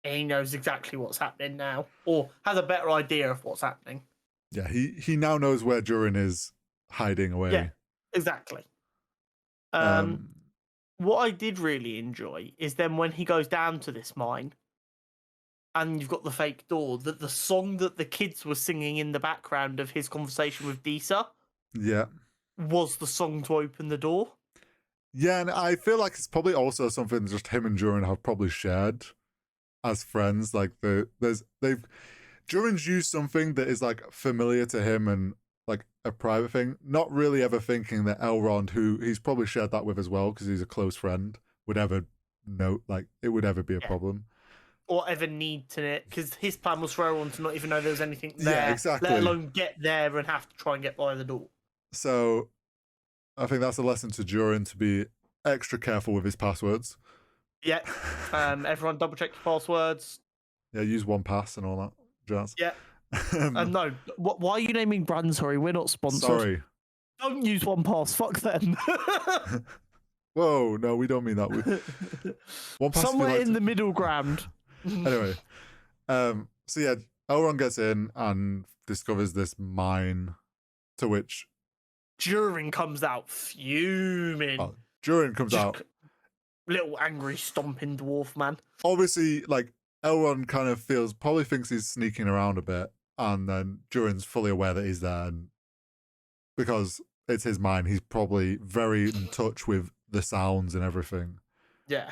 He knows exactly what's happening now, or has a better idea of what's happening. Yeah, he now knows where Durin is hiding away. Yeah, exactly. What I did really enjoy is then when he goes down to this mine and you've got the fake door, that the song that the kids were singing in the background of his conversation with Deesa Yeah. was the song to open the door. Yeah, and I feel like it's probably also something just him and Durin have probably shared as friends. Like Durin's used something that is like familiar to him and like a private thing, not really ever thinking that Elrond, who he's probably shared that with as well because he's a close friend, would ever know, like it would ever be a problem. Or ever need to, because his plan was for everyone to not even know there was anything there. Yeah, exactly. Let alone get there and have to try and get by the door. So I think that's a lesson to Durin to be extra careful with his passwords. Yeah. Everyone double check your passwords. Yeah, use 1Pass and all that jazz. Yeah. No. Why are you naming brands? Sorry, we're not sponsored. Sorry. Don't use 1Pass. Fuck them. Whoa, no, we don't mean that. 1Pass somewhere in the middle ground. Anyway, so yeah, Elrond gets in and discovers this mine, to which Durin comes out fuming. Oh, Durin comes out. Little angry stomping dwarf man. Obviously, like Elrond kind of probably thinks he's sneaking around a bit, and then Durin's fully aware that he's there, and because it's his mine, he's probably very in touch with the sounds and everything. Yeah.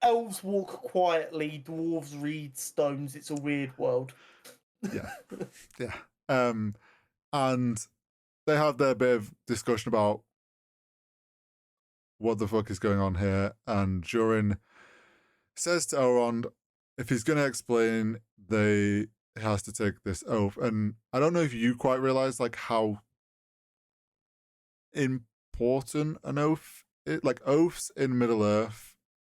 Elves walk quietly, dwarves read stones. It's a weird world. Yeah. Yeah. And they have their bit of discussion about what the fuck is going on here, and Durin says to Elrond, if he's going to explain, he has to take this oath. And I don't know if you quite realize like how important an oath is. Like oaths in Middle Earth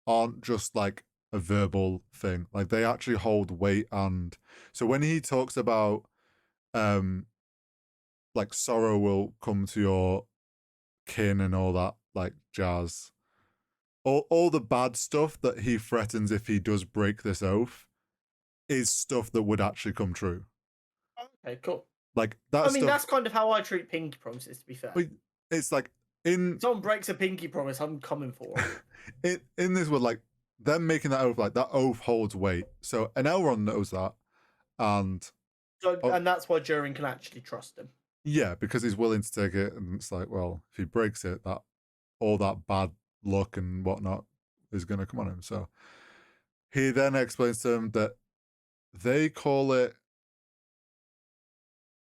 aren't just like a verbal thing. Like they actually hold weight. And so when he talks about like sorrow will come to your kin and all that like jazz, all the bad stuff that he threatens if he does break this oath is stuff that would actually come true. Okay, cool. Like that. I mean, that's kind of how I treat pinky promises, to be fair. It's like if someone breaks a pinky promise, I'm coming for it. In this world, like them making that oath, like that oath holds weight. So and Elrond knows that, and that's why Durin can actually trust him. Yeah, because he's willing to take it, and it's like, well, if he breaks it, that all that bad luck and whatnot is going to come on him. So he then explains to him that they call it,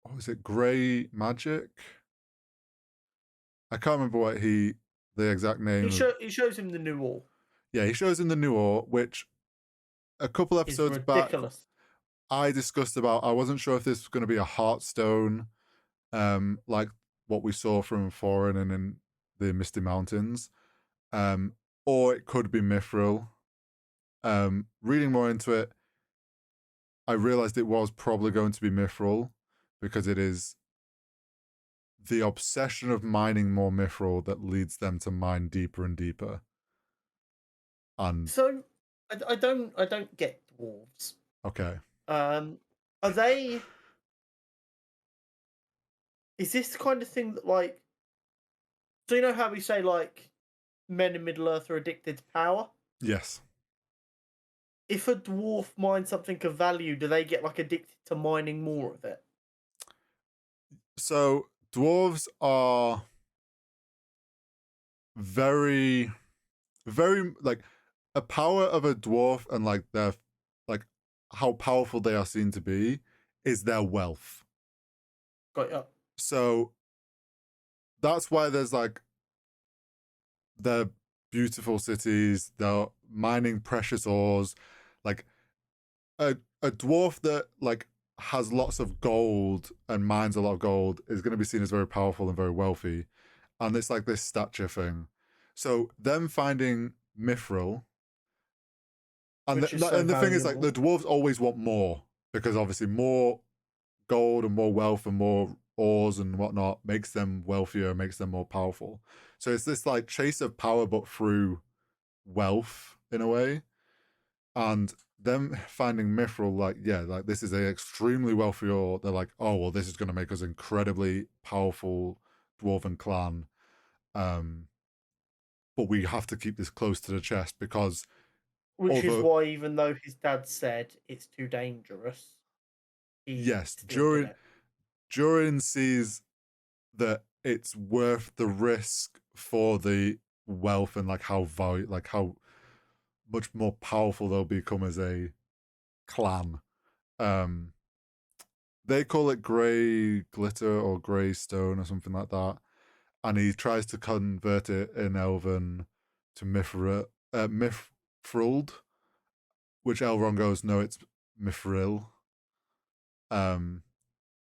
what was it, grey magic? I can't remember what the exact name. He shows him the new ore. Yeah, he shows him the new ore, which a couple episodes back I discussed about. I wasn't sure if this was going to be a Heartstone, like what we saw from Thorin and in the Misty Mountains, or it could be Mithril. Reading more into it, I realized it was probably going to be Mithril because it is the obsession of mining more Mithril that leads them to mine deeper and deeper. And so I don't get dwarves. Okay. Are they? Is this the kind of thing that like? So you know how we say like men in Middle Earth are addicted to power? Yes. If a dwarf mines something of value, do they get like addicted to mining more of it? So dwarves are very, very like a power of a dwarf and like their like how powerful they are seen to be is their wealth. Got ya. So that's why there's like the beautiful cities, they're mining precious ores, like a dwarf that like has lots of gold and mines a lot of gold is going to be seen as very powerful and very wealthy, and it's like this stature thing. So them finding mithril, and Which is so and the thing is like the valuable. dwarves always want more because obviously more gold and more wealth and more ores and whatnot makes them wealthier, makes them more powerful. So it's this like chase of power, but through wealth in a way. And them finding mithril, like, yeah, like this is a extremely wealthy ore. They're like, oh well, this is going to make us incredibly powerful dwarven clan. But we have to keep this close to the chest because Which is although why, even though his dad said it's too dangerous, he yes, still did it. Durin sees that it's worth the risk for the wealth and like how much more powerful they'll become as a clan. They call it grey glitter or grey stone or something like that, and he tries to convert it in Elven to Mithril, which Elrond goes, no, it's Mithril,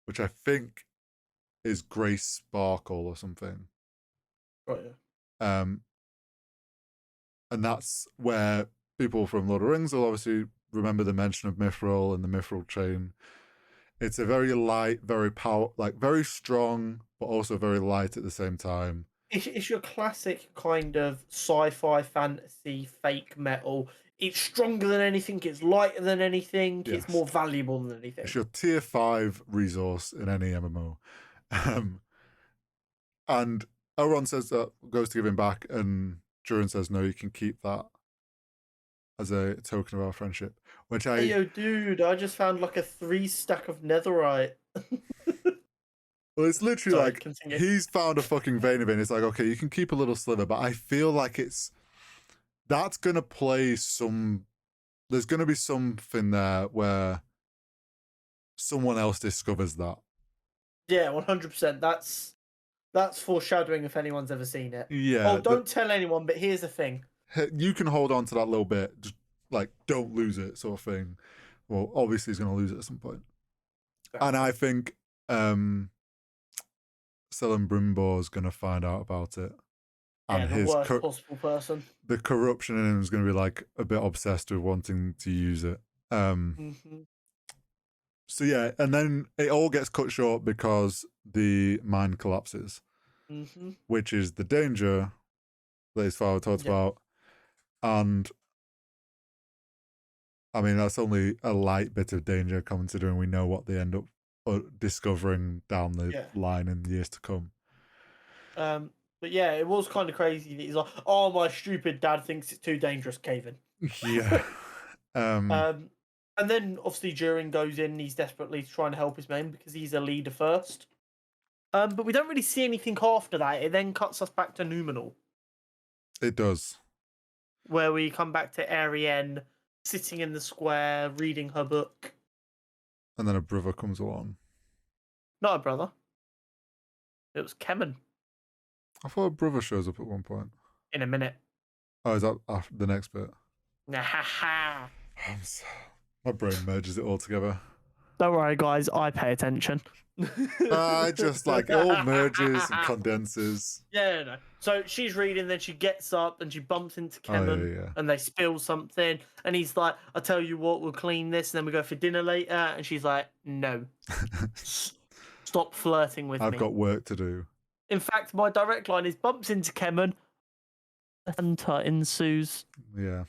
which I think is grey sparkle or something. Right. And that's where people from Lord of the Rings will obviously remember the mention of Mithril and the Mithril chain. It's a very light, very very strong, but also very light at the same time. It's your classic kind of sci-fi fantasy fake metal. It's stronger than anything. It's lighter than anything. Yes. It's more valuable than anything. It's your tier 5 resource in any MMO. And Elrond says that, goes to give him back, and Durin says, no, you can keep that as a token of our friendship. Which Hey, yo, dude, I just found like a 3 stack of netherite. Well, it's literally Sorry, like continue. he's found a fucking vein of it. It's like, okay, you can keep a little sliver, but I feel like that's gonna play some. There's gonna be something there where someone else discovers that. Yeah, 100%. That's foreshadowing if anyone's ever seen it. Yeah. Oh, don't tell anyone, but here's the thing. You can hold on to that little bit, just like don't lose it, sort of thing. Well, obviously he's gonna lose it at some point. And I think Celebrimbor is gonna find out about it. And the worst possible person. The corruption in him is going to be like a bit obsessed with wanting to use it. So yeah, and then it all gets cut short because the mine collapses, which is the danger that his father talked about. And I mean, that's only a light bit of danger considering we know what they end up discovering down the line in years to come. But yeah, it was kind of crazy that he's like, oh, my stupid dad thinks it's too dangerous, cave-in. Yeah. And then obviously Durin goes in, he's desperately trying to help his men because he's a leader first. But we don't really see anything after that. It then cuts us back to Numenor. It does. Where we come back to Arienne sitting in the square, reading her book. And then a brother comes along. Not a brother. It was Kemen. I thought a brother shows up at one point. In a minute. Oh, is that the next bit? Nah. My brain merges it all together. Don't worry, guys. I pay attention. I just like it all merges and condenses. Yeah, no. So she's reading, then she gets up and she bumps into Kemen, and they spill something. And he's like, "I tell you what, we'll clean this, and then we go for dinner later." And she's like, "No, stop flirting with me. I've got work to do." In fact, my direct line is bumps into Kemen, banter ensues. Yeah.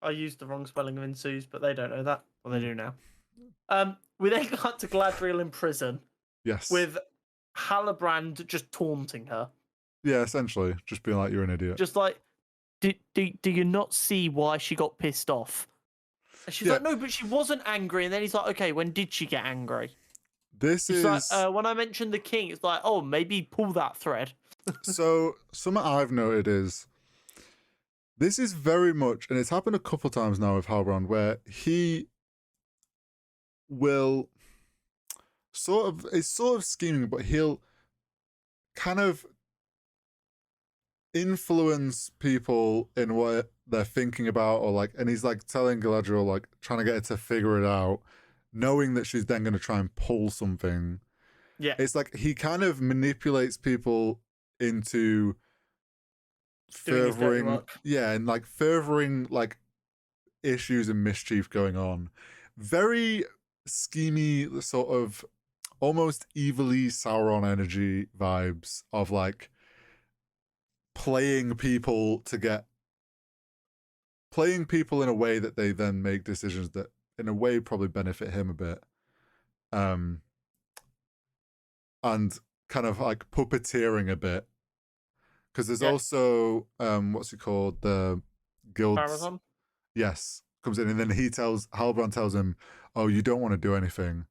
I used the wrong spelling of ensues, but they don't know that. Well, they do now. We then cut to Galadriel in prison. Yes. With Halbrand just taunting her. Yeah, essentially. Just being like, you're an idiot. Just like, do you not see why she got pissed off? And she's Yeah. like, no, but she wasn't angry. And then he's like, okay, when did she get angry? This She's is like, when I mentioned the king, it's like, oh, maybe pull that thread. so something I've noted is this is very much, and it's happened a couple times now with Halbrand, where he will it's sort of scheming, but he'll kind of influence people in what they're thinking about, or like, and he's like telling Galadriel, like trying to get her to figure it out, knowing that she's then going to try and pull something. Yeah. It's like he kind of manipulates people into Doing his dirty furthering, work. yeah, and like furthering like issues and mischief going on. Very schemy, sort of almost evilly Sauron energy vibes of like playing people in a way that they then make decisions that in a way probably benefit him a bit. And kind of like puppeteering a bit. Because there's also what's it called? The guild. Farazon? Yes. Comes in and then Halbrand tells him, oh, you don't want to do anything.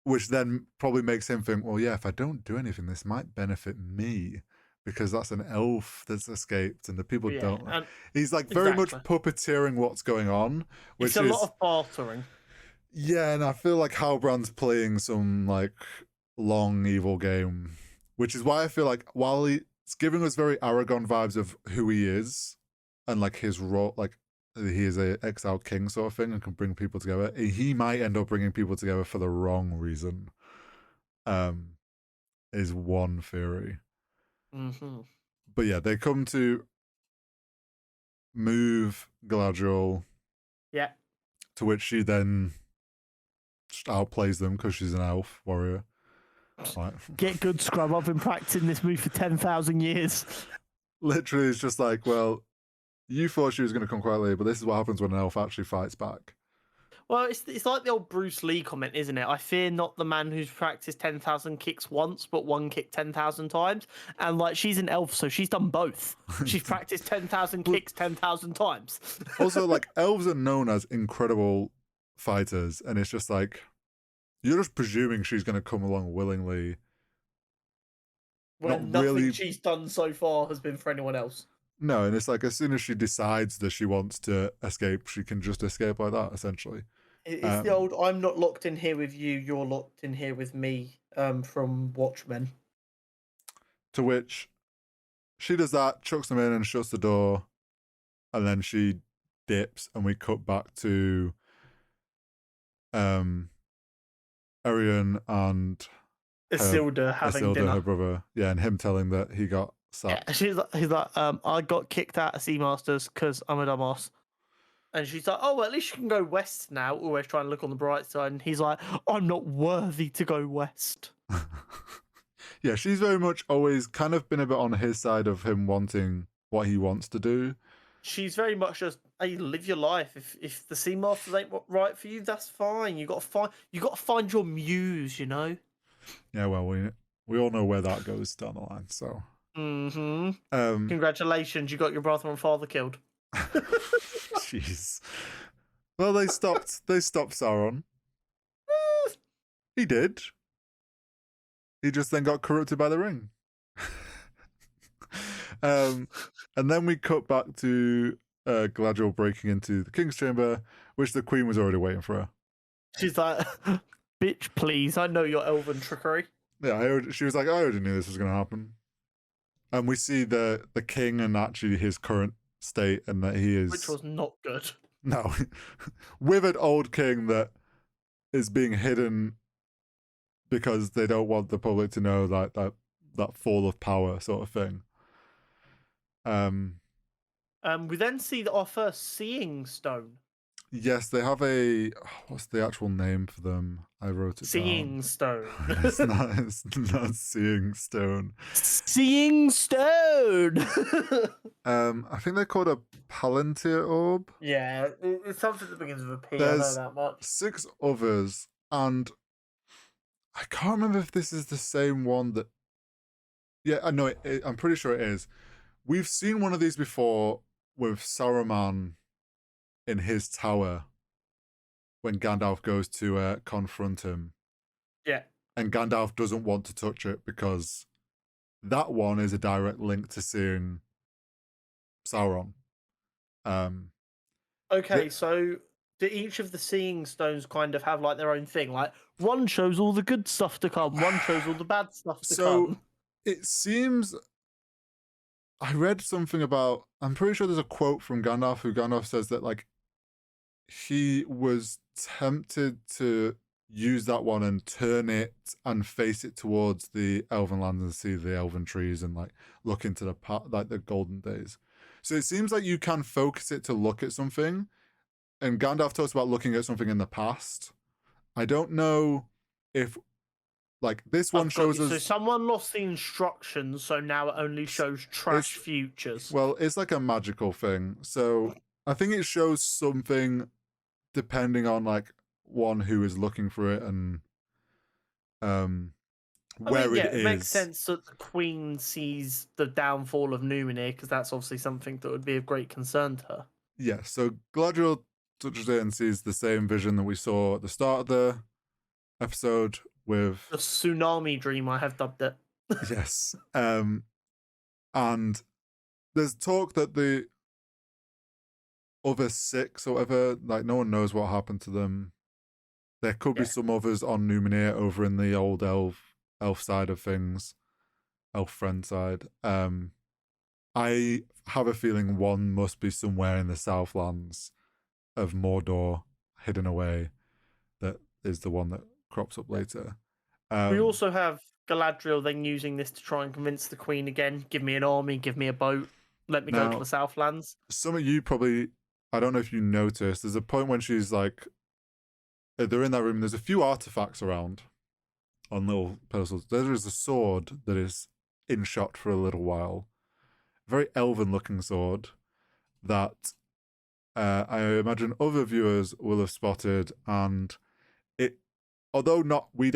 Which then probably makes him think, well, yeah, if I don't do anything, this might benefit me. Because that's an elf that's escaped and the people don't. He's like very much puppeteering what's going on. Which it's a lot of bartering. Yeah, and I feel like Halbrand's playing some like long evil game. Which is why I feel like while it's giving us very Aragorn vibes of who he is and like his role, like he is a exiled king sort of thing and can bring people together, he might end up bringing people together for the wrong reason. Is one theory. Mm-hmm. But yeah, they come to move Galadriel. Yeah. To which she then just outplays them because she's an elf warrior. Like, get good, scrub. I've been practicing this move for 10,000 years. Literally, it's just like, well, you thought she was going to come quite late, but this is what happens when an elf actually fights back. Well, it's like the old Bruce Lee comment, isn't it? I fear not the man who's practiced 10,000 kicks once, but one kick 10,000 times. And like, she's an elf, so she's done both. She's practiced 10,000 kicks 10,000 times. Also, like, elves are known as incredible fighters, and it's just like, you're just presuming she's going to come along willingly. When nothing she's done so far has been for anyone else. No, and it's like as soon as she decides that she wants to escape, she can just escape like that, essentially. It's the old, I'm not locked in here with you, you're locked in here with me, from Watchmen. To which she does that, chucks them in and shuts the door, and then she dips, and we cut back to Arion and Isildur having dinner. her brother. Yeah, and him telling that he got sacked. Yeah, he's like, I got kicked out of Seamasters because I'm a dumbass. And she's like, oh, well, at least you can go west now. Always trying to look on the bright side. And he's like, I'm not worthy to go west. Yeah, she's very much always kind of been a bit on his side of him wanting what he wants to do. She's very much just, hey, live your life. If the Seamasters ain't right for you, that's fine. You got to find your muse, you know. Yeah, well, we all know where that goes down the line. So. Mm-hmm. Congratulations, you got your brother and father killed. Jeez. Well, they stopped Sauron. He did. He just then got corrupted by the ring. And then we cut back to Galadriel breaking into the King's Chamber, which the Queen was already waiting for her. She's like, bitch, please, I know your elven trickery. Yeah, she was like, I already knew this was going to happen. And we see the king and actually his current state, and that he is... Which was not good. No. Withered old king that is being hidden because they don't want the public to know that fall of power sort of thing. We then see our first seeing stone. Yes, they have what's the actual name for them? I wrote it Seeing down. stone. It's not seeing stone. Seeing stone. I think they're called a Palantir orb. Yeah, it's something that begins with a P. There's I know that much. 6 others, and I can't remember if this is the same one that. Yeah, I know. I'm pretty sure it is. we've seen one of these before with Saruman in his tower when Gandalf goes to confront him. Yeah. And Gandalf doesn't want to touch it because that one is a direct link to seeing Sauron. Okay, so do each of the seeing stones kind of have like their own thing? Like one shows all the good stuff to come, one shows all the bad stuff to come. It seems I read something about, I'm pretty sure there's a quote from Gandalf who Gandalf says that like he was tempted to use that one and turn it and face it towards the elven lands and see the elven trees and like look into the like the golden days. So it seems like you can focus it to look at something, and Gandalf talks about looking at something in the past. I don't know if like this one shows us. So someone lost the instructions, so now it only shows trash futures. Well, it's like a magical thing. So I think it shows something depending on like one who is looking for it and where it is. It makes sense that the Queen sees the downfall of Numenor because that's obviously something that would be of great concern to her. Yeah, so Galadriel touches it and sees the same vision that we saw at the start of the episode with the tsunami dream, I have dubbed it. Yes. And there's talk that the other 6 or whatever, like no one knows what happened to them. There could be some others on Numenor over in the old elf side of things, elf friend side. I have a feeling one must be somewhere in the Southlands of Mordor, hidden away. That is the one that crops up later. We also have Galadriel then using this to try and convince the Queen again, give me an army, give me a boat, let me go to the Southlands. Some of you probably, I don't know if you noticed, there's a point when she's like, they're in that room, there's a few artifacts around on little pedestals. There is a sword that is in shot for a little while. Very elven looking sword that I imagine other viewers will have spotted, and it, although not, we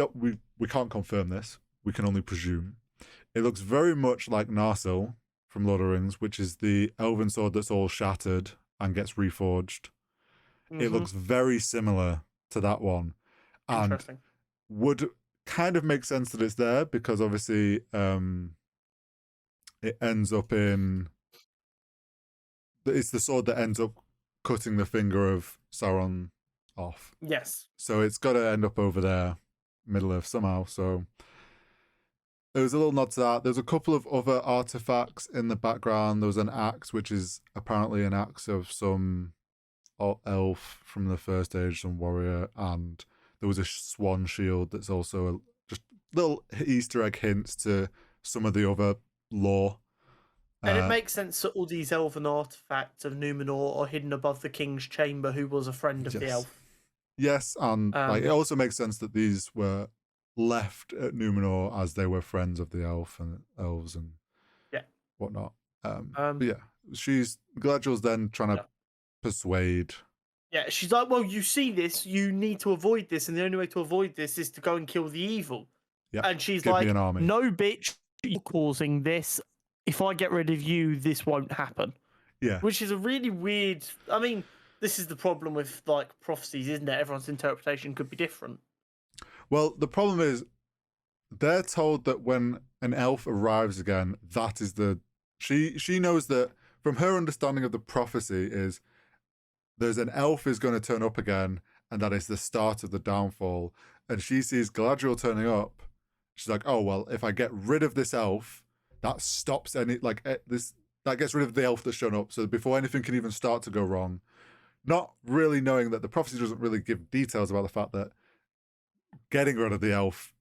can't confirm this, we can only presume. It looks very much like Narsil from Lord of the Rings, which is the elven sword that's all shattered and gets reforged. Mm-hmm. It looks very similar to that one, and would kind of make sense that it's there because obviously it ends up in, it's the sword that ends up cutting the finger of Sauron off. Yes. So it's got to end up over there, Middle Earth somehow. So there was a little nod to that. There's a couple of other artifacts in the background. There was an axe, which is apparently an axe of some elf from the First Age, some warrior, and there was a swan shield that's also just little Easter egg hints to some of the other lore. And it makes sense that all these elven artifacts of Numenor are hidden above the king's chamber, who was a friend of the elf. Yes, and like it also makes sense that these were left at Numenor as they were friends of the elf and elves and whatnot. But yeah, Galadriel's then trying to persuade. Yeah, she's like, well, you see this, you need to avoid this, and the only way to avoid this is to go and kill the evil. Yeah, and she's like, no, bitch, you're causing this. If I get rid of you, this won't happen. Yeah. Which is a really weird... I mean, this is the problem with, like, prophecies, isn't it? Everyone's interpretation could be different. Well, the problem is, they're told that when an elf arrives again, that is the... She knows that, from her understanding of the prophecy, is there's an elf is going to turn up again, and that is the start of the downfall. And she sees Galadriel turning up. She's like, oh, well, if I get rid of this elf... that stops any, like, this, that gets rid of the elf that's shown up. So before anything can even start to go wrong, not really knowing that the prophecy doesn't really give details about the fact that getting rid of the elf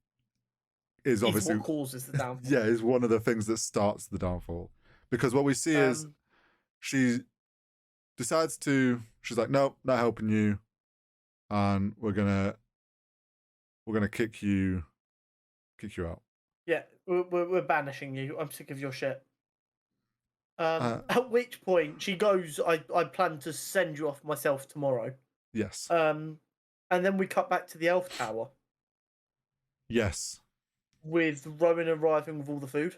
is obviously what causes the downfall. Yeah, is one of the things that starts the downfall. Because what we see is she decides to, she's like, nope, not helping you, and we're gonna kick you out. Yeah, we're banishing you. I'm sick of your shit. At which point she goes, I plan to send you off myself tomorrow. Yes. And then we cut back to the elf tower. Yes. With Rowan arriving with all the food.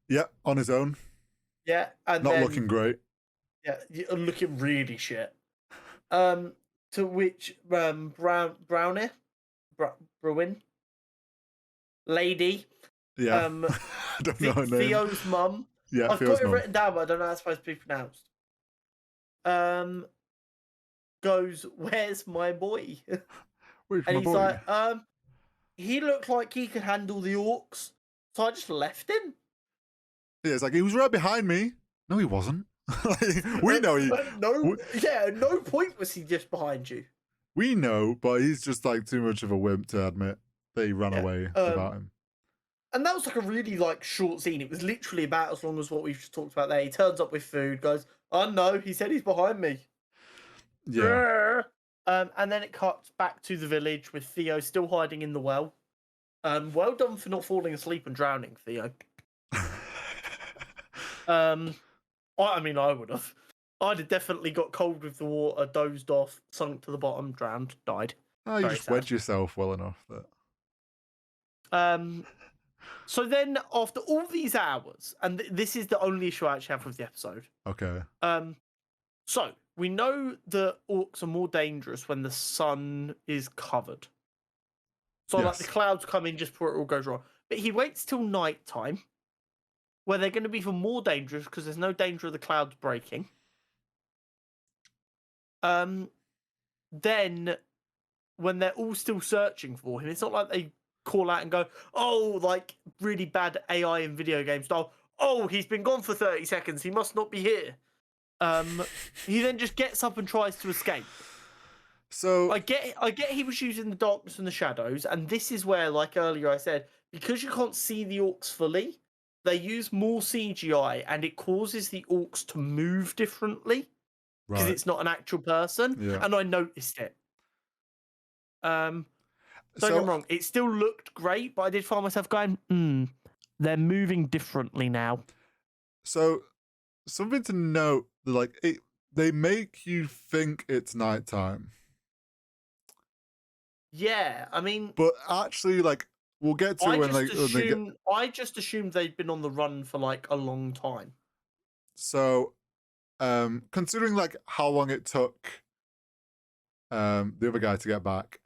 Yeah, on his own. Yeah, and Not then looking great. yeah, you're looking really shit. To which Brownie, Bruin, lady, Yeah. um, I don't know her name. Theo's mum. Yeah, I've Theo's got it mum. written down, but I don't know how it's supposed to be pronounced. Goes, where's my boy? Where's And my he's boy? like, he looked like he could handle the orcs, so I just left him. Yeah, it's like, he was right behind me. No, he wasn't. Like, we know he. At no point was he just behind you. We know, but he's just like too much of a wimp to admit that he ran Yeah, away without him. And that was like a really like short scene. It was literally about as long as what we've just talked about there. He turns up with food, goes, "Oh no, he said he's behind me." Yeah. And then it cuts back to the village with Theo still hiding in the well. Well done for not falling asleep and drowning, Theo. I mean, I would have. I'd have definitely got cold with the water, dozed off, sunk to the bottom, drowned, died. Oh, you Very just sad. wedge yourself well enough that. So then, after all these hours, and this is the only issue I actually have with the episode. Okay. So we know that orcs are more dangerous when the sun is covered. So like the Yes. clouds come in just before it all goes wrong. But he waits till night time, where they're going to be even more dangerous because there's no danger of the clouds breaking. Then when they're all still searching for him, it's not like they call out and go, "Oh, like really bad AI in video game style. Oh, he's been gone for 30 seconds. He must not be here." He then just gets up and tries to escape. So I get he was using the darkness and the shadows, and this is where, like earlier I said, because you can't see the orcs fully, they use more CGI and it causes the orcs to move differently because right. it's not an actual person. Yeah. And I noticed it. Don't get me wrong, it still looked great, but I did find myself going, they're moving differently now. So something to note, like they make you think it's nighttime. Yeah, I mean, But actually, like, we'll get to I just assumed they'd been on the run for like a long time. So, considering like how long it took the other guy to get back,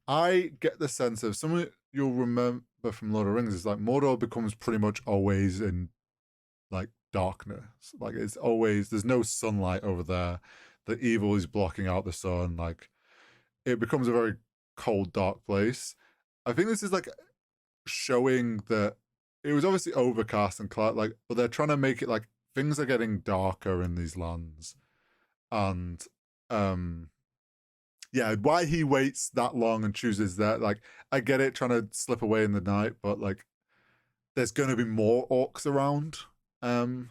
I get the sense of something you'll remember from Lord of the Rings is like Mordor becomes pretty much always in like darkness. Like it's always, there's no sunlight over there. The evil is blocking out the sun. Like it becomes a very cold, dark place. I think this is like showing that it was obviously overcast and cloud, like, but they're trying to make it like things are getting darker in these lands. And yeah, why he waits that long and chooses that, like, I get it, trying to slip away in the night, but like there's gonna be more orcs around. And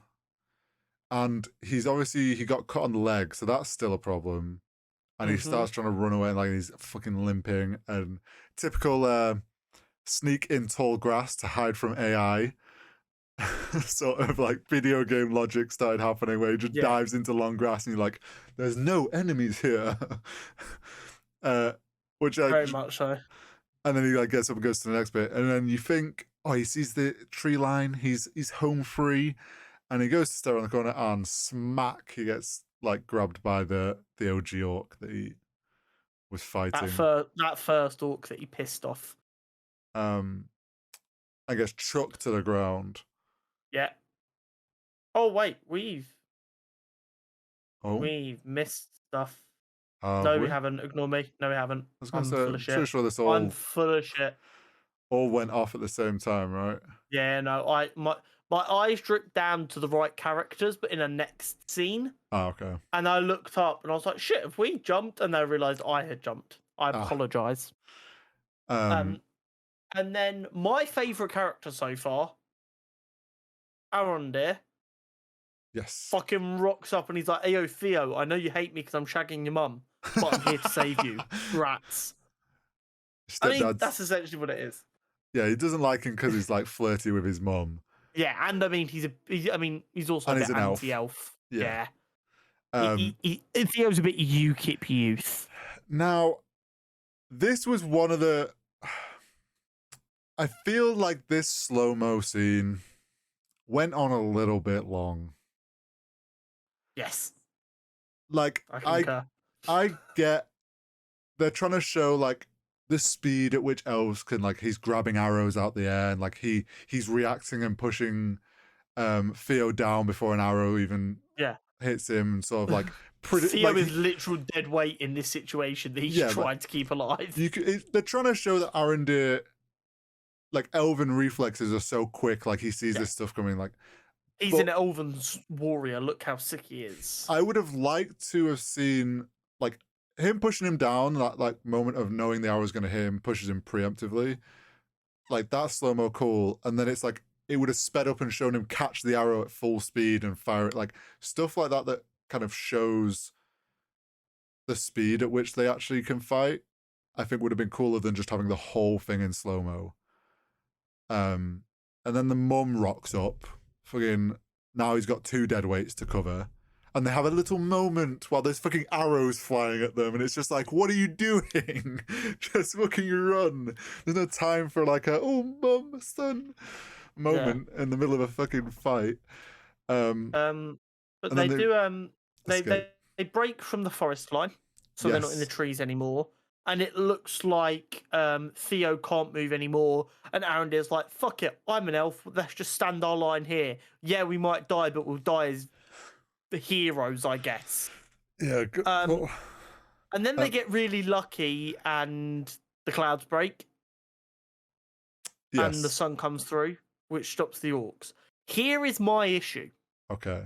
he got cut on the leg, so that's still a problem. And he starts trying to run away, and like he's fucking limping. And typical sneak in tall grass to hide from AI. Sort of like video game logic started happening where he just dives into long grass, and you're like, "There's no enemies here." Which very much so. And then he like gets up and goes to the next bit, and then you think, oh, he sees the tree line, he's home free. And he goes to stare on the corner, and smack, he gets like grabbed by the OG orc that he was fighting. That first orc that he pissed off. I guess chucked to the ground. Yeah. Oh wait, we've missed stuff. No, we haven't. Ignore me. No, we haven't. I'm full of shit. Pretty sure this all. I'm full of shit. All went off at the same time, right? Yeah, no, my eyes dripped down to the right characters, but in a next scene. Oh, okay. And I looked up and I was like, shit, have we jumped? And I realised I had jumped. I apologise. And then my favourite character so far, Arondir. Yes. Fucking rocks up and he's like, "Ayo, Theo, I know you hate me because I'm shagging your mum, but I'm here to save you." Rats. I mean, that's essentially what it is. Yeah, he doesn't like him because he's like flirty with his mum. Yeah, and I mean, he's also a bit anti-elf. Yeah. Theo's a bit UKIP youth. Now, this was one of the. I feel like this slow-mo scene went on a little bit long. Yes, Like I concur. I get they're trying to show like the speed at which elves can, like, he's grabbing arrows out the air and like he's reacting and pushing Theo down before an arrow even Yeah. hits him, and sort of like pretty Theo like is literal dead weight in this situation that he's Yeah, like, trying to keep alive. they're trying to show that Arondir, like, elven reflexes are so quick, like he sees this stuff coming. Like, He's but an elven warrior. Look how sick he is. I would have liked to have seen like him pushing him down, that like moment of knowing the arrow is going to hit him, pushes him preemptively. Like, that's slow mo cool, and then it's like it would have sped up and shown him catch the arrow at full speed and fire it, like stuff like that that kind of shows the speed at which they actually can fight. I think would have been cooler than just having the whole thing in slow mo. And then the mum rocks up, fucking, now he's got 2 dead weights to cover, and they have a little moment while there's fucking arrows flying at them, and it's just like, what are you doing? Just fucking run. There's no time for like a oh mum son moment in the middle of a fucking fight. But they do they break from the forest line, so they're not in the trees anymore. And it looks like Theo can't move anymore. And Arondir's like, fuck it, I'm an elf. Let's just stand our line here. Yeah, we might die, but we'll die as the heroes, I guess. Yeah. And then they get really lucky and the clouds break. Yes. And the sun comes through, which stops the orcs. Here is my issue. Okay.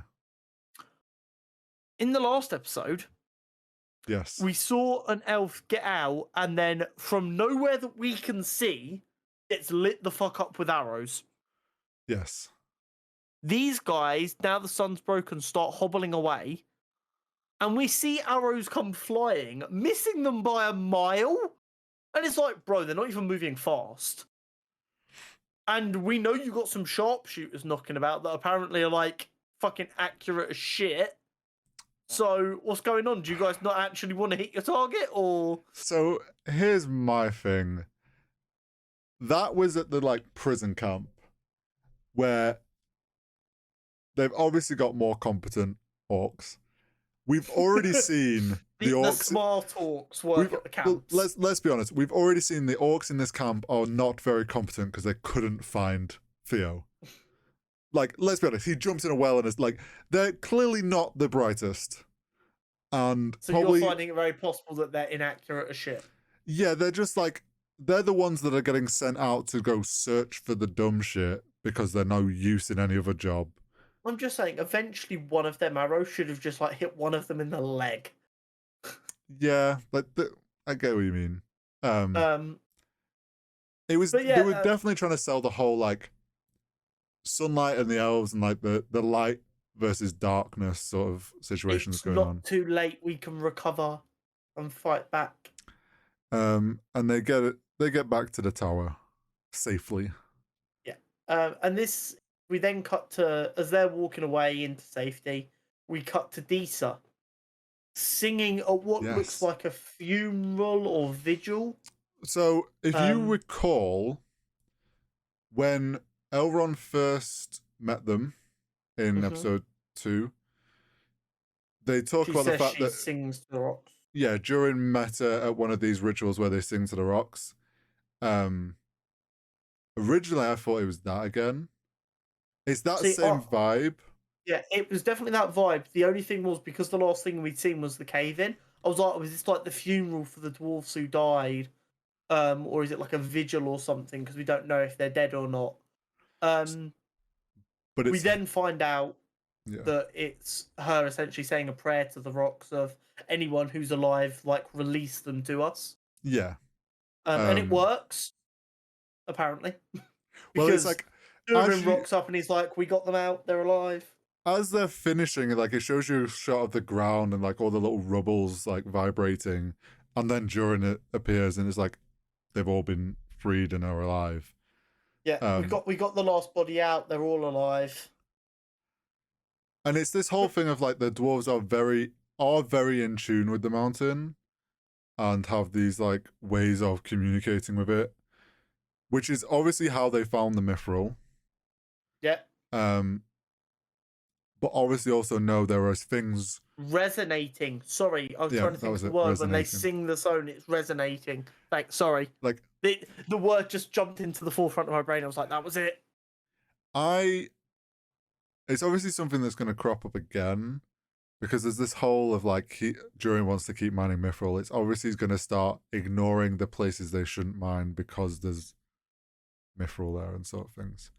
In the last episode, yes, we saw an elf get out, and then from nowhere that we can see, it's lit the fuck up with arrows. Yes. These guys, now the sun's broken, start hobbling away, and we see arrows come flying, missing them by a mile. And it's like, bro, they're not even moving fast. And we know you got some sharpshooters knocking about that apparently are like fucking accurate as shit. So what's going on? Do you guys not actually want to hit your target, or? So here's my thing. That was at the like prison camp where they've obviously got more competent orcs. We've already seen the orcs. The smart orcs work at the camps. Well, let's be honest. We've already seen the orcs in this camp are not very competent because they couldn't find Theo. Like, let's be honest. He jumps in a well and is like, they're clearly not the brightest. And so probably, you're finding it very possible that they're inaccurate as shit. Yeah, they're just like, they're the ones that are getting sent out to go search for the dumb shit because they're no use in any other job. I'm just saying, eventually one of them arrows should have just like hit one of them in the leg. Yeah, like I get what you mean. It was they were definitely trying to sell the whole like sunlight and the elves and like the light versus darkness sort of situations going on. It's not too late. We can recover and fight back. And they get back to the tower safely. Yeah. And this. We then cut to, as they're walking away into safety, we cut to Disa singing at what looks like a funeral or vigil. So, if you recall, when Elrond first met them in episode 2, they talk about the fact that she sings to the rocks. Yeah, during meta at one of these rituals where they sing to the rocks. Originally, I thought it was that again. Is that the same vibe? Yeah, it was definitely that vibe. The only thing was, because the last thing we'd seen was the cave-in, I was like, was this like the funeral for the dwarves who died? Or is it like a vigil or something? Because we don't know if they're dead or not. But we then find out that it's her essentially saying a prayer to the rocks of anyone who's alive, like, release them to us. Yeah. And it works, apparently. Well, it's like... Durin rocks up and he's like, we got them out, they're alive. As they're finishing, like, it shows you a shot of the ground and like all the little rubbles like vibrating, and then Durin it appears and it's like they've all been freed and are alive. Yeah, we got the last body out, they're all alive. And it's this whole thing of like the dwarves are very in tune with the mountain and have these like ways of communicating with it, which is obviously how they found the mithril. Yeah. But but obviously also know there are things. Resonating. Sorry, I was Yeah, trying to that think was of the it, word when they resonating. sing the song. It's resonating. Like, sorry, Like the word just jumped into the forefront of my brain. I was like, that was it. it's obviously something that's going to crop up again because there's this whole of like Durin wants to keep mining Mithril. It's obviously going to start ignoring the places they shouldn't mine because there's Mithril there and sort of things.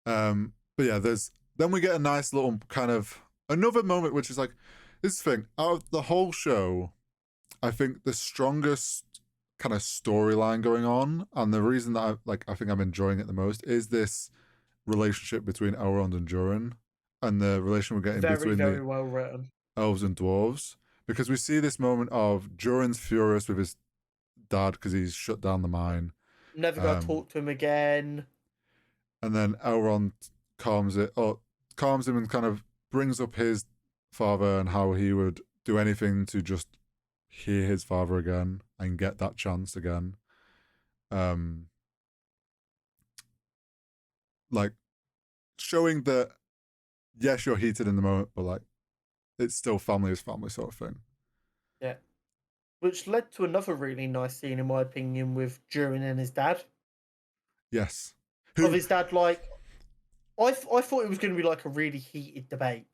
But yeah, then we get a nice little kind of another moment, which is like this thing out of the whole show. I think the strongest kind of storyline going on, and the reason that I think I'm enjoying it the most is this relationship between Elrond and Durin, and the relation we're getting Very, between very the well written. elves and dwarves, because we see this moment of Durin's furious with his dad because he's shut down the mine. Never got to talk to him again. And then Elrond calms him and kind of brings up his father and how he would do anything to just hear his father again and get that chance again. Like showing that yes, you're heated in the moment, but like it's still family is family sort of thing. Yeah. Which led to another really nice scene, in my opinion, with Durin and his dad. Yes. Of his dad, like, I thought it was going to be like a really heated debate.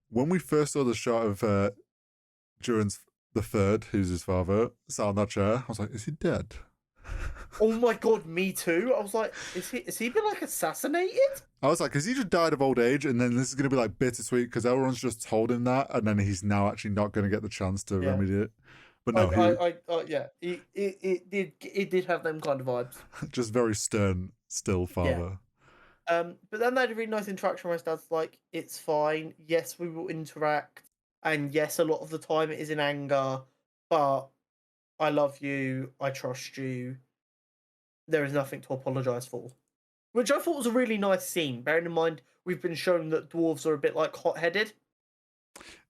When we first saw the shot of Durin's the third, who's his father, sat on that chair, I was like, is he dead? Oh my god, me too. I was like, is he been like assassinated? I was like, has he just died of old age? And then this is going to be like bittersweet because Elrond's just told him that, and then he's now actually not going to get the chance to remedy it. But no, yeah, it did have them kind of vibes. Just very stern, still father. Yeah. But then they had a really nice interaction where his dad's like, it's fine. Yes, we will interact. And yes, a lot of the time it is in anger, but I love you. I trust you. There is nothing to apologize for. Which I thought was a really nice scene, bearing in mind we've been shown that dwarves are a bit like hot-headed.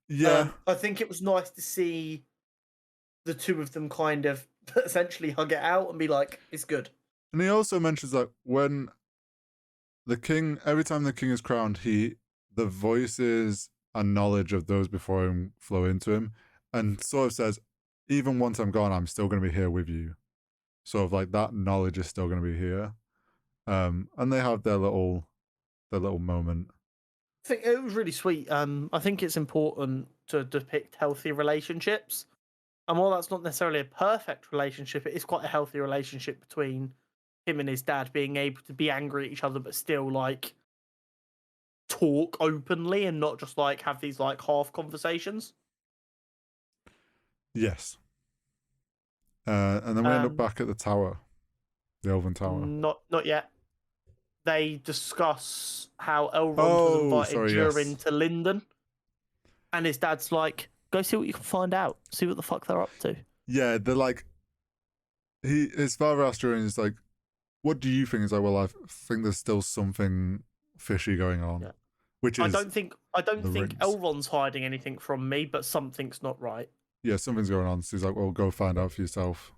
Yeah. I think it was nice to see the two of them kind of essentially hug it out and be like, it's good. And he also mentions that when the king, every time the king is crowned, the voices and knowledge of those before him flow into him, and sort of says, even once I'm gone, I'm still going to be here with you. Sort of like that knowledge is still going to be here. And they have their little moment. I think it was really sweet. I think it's important to depict healthy relationships. And while that's not necessarily a perfect relationship, it is quite a healthy relationship between him and his dad, being able to be angry at each other, but still like talk openly and not just like have these like half conversations. Yes. And then we end up back at the tower, the Elven Tower. Not yet. They discuss how Elrond has invited Durin to Lindon, and his dad's like, "Go see what you can find out. See what the fuck they're up to." Yeah, they're like, his father asked Durin, he's like, "What do you think?" He's like, "Well, I think there's still something fishy going on." Yeah. Which is I don't think Elrond's hiding anything from me, but something's not right. Yeah, something's going on. So he's like, "Well, go find out for yourself."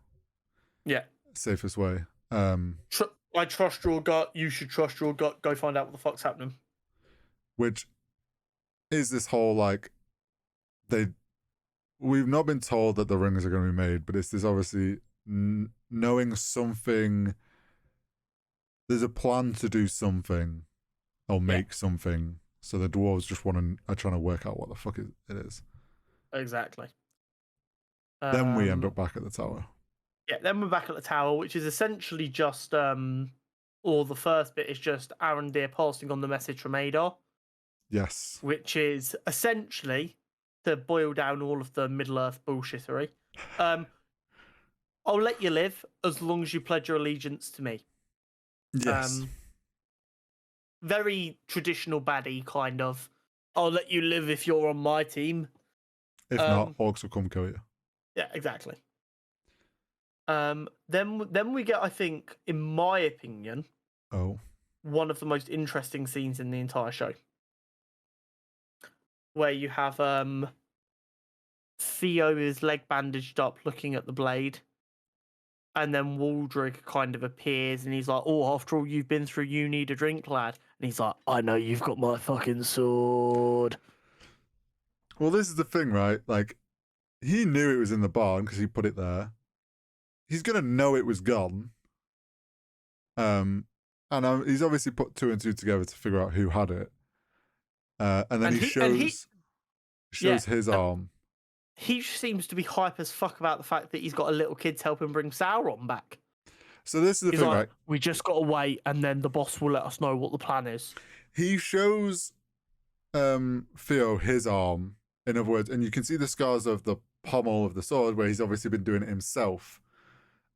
Yeah, safest way. I trust your gut. You should trust your gut. Go find out what the fuck's happening. Which is this whole like, we've not been told that the rings are going to be made, but it's this obviously knowing something. There's a plan to do something or make something. So the dwarves just are trying to work out what the fuck it is. Exactly. Then we end up back at the tower. Yeah, then we're back at the tower, which is essentially just, or the first bit is just Arondir passing on the message from Adar. Yes. Which is essentially, to boil down all of the Middle-earth bullshittery, I'll let you live as long as you pledge your allegiance to me. Yes. Very traditional baddie kind of. I'll let you live if you're on my team. If not, orcs will come kill you. Yeah, exactly. Then we get, I think, in my opinion, one of the most interesting scenes in the entire show, where you have Theo is leg bandaged up, looking at the blade, and then Waldrick kind of appears, and he's like, "Oh, after all you've been through, you need a drink, lad." And he's like, I know you've got my fucking sword. Well, this is the thing, right? Like, he knew it was in the barn because he put it there. He's gonna know it was gone. And he's obviously put 2 and 2 together to figure out who had it. And then he shows his arm. He seems to be hype as fuck about the fact that he's got a little kid to help him bring Sauron back. So this is the thing, right? We just got to wait, and then the boss will let us know what the plan is. He shows Theo his arm, in other words, and you can see the scars of the pommel of the sword where he's obviously been doing it himself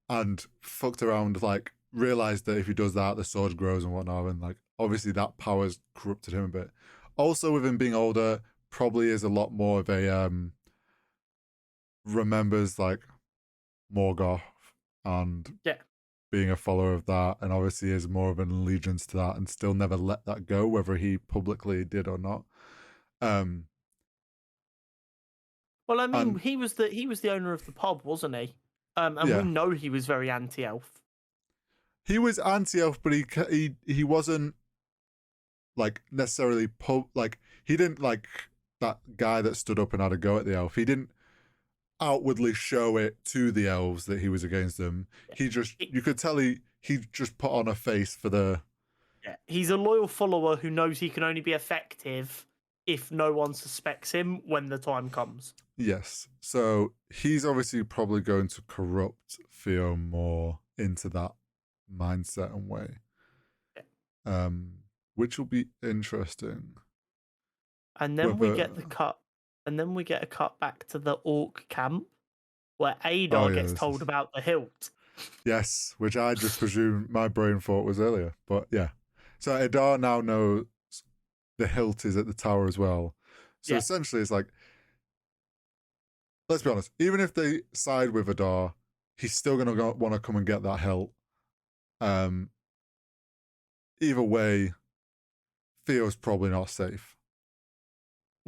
and fucked around, like, realized that if he does that, the sword grows and whatnot, and, like, obviously that power's corrupted him a bit. Also, with him being older, probably is a lot more of a remembers, like, Morgoth and being a follower of that, and obviously is more of an allegiance to that, and still never let that go, whether he publicly did or not. Well, I mean, he was the owner of the pub, wasn't he? And we know he was very anti-elf. He was anti-elf, but he wasn't, like, necessarily like, he didn't, like, that guy that stood up and had a go at the elf. He didn't outwardly show it to the elves that he was against them. He just, you could tell he just put on a face for the... Yeah, he's a loyal follower who knows he can only be effective if no one suspects him when the time comes. Yes. So he's obviously probably going to corrupt Theo more into that mindset and way. Yeah. Which will be interesting. And then we get the cut. And then we get a cut back to the orc camp where Adar gets told about the hilt. Yes, which I just presumed my brain thought was earlier. But yeah. So Adar now knows the hilt is at the tower as well. So essentially it's like, let's be honest, even if they side with Adar, he's still going to want to come and get that hilt. Either way, Theo's probably not safe.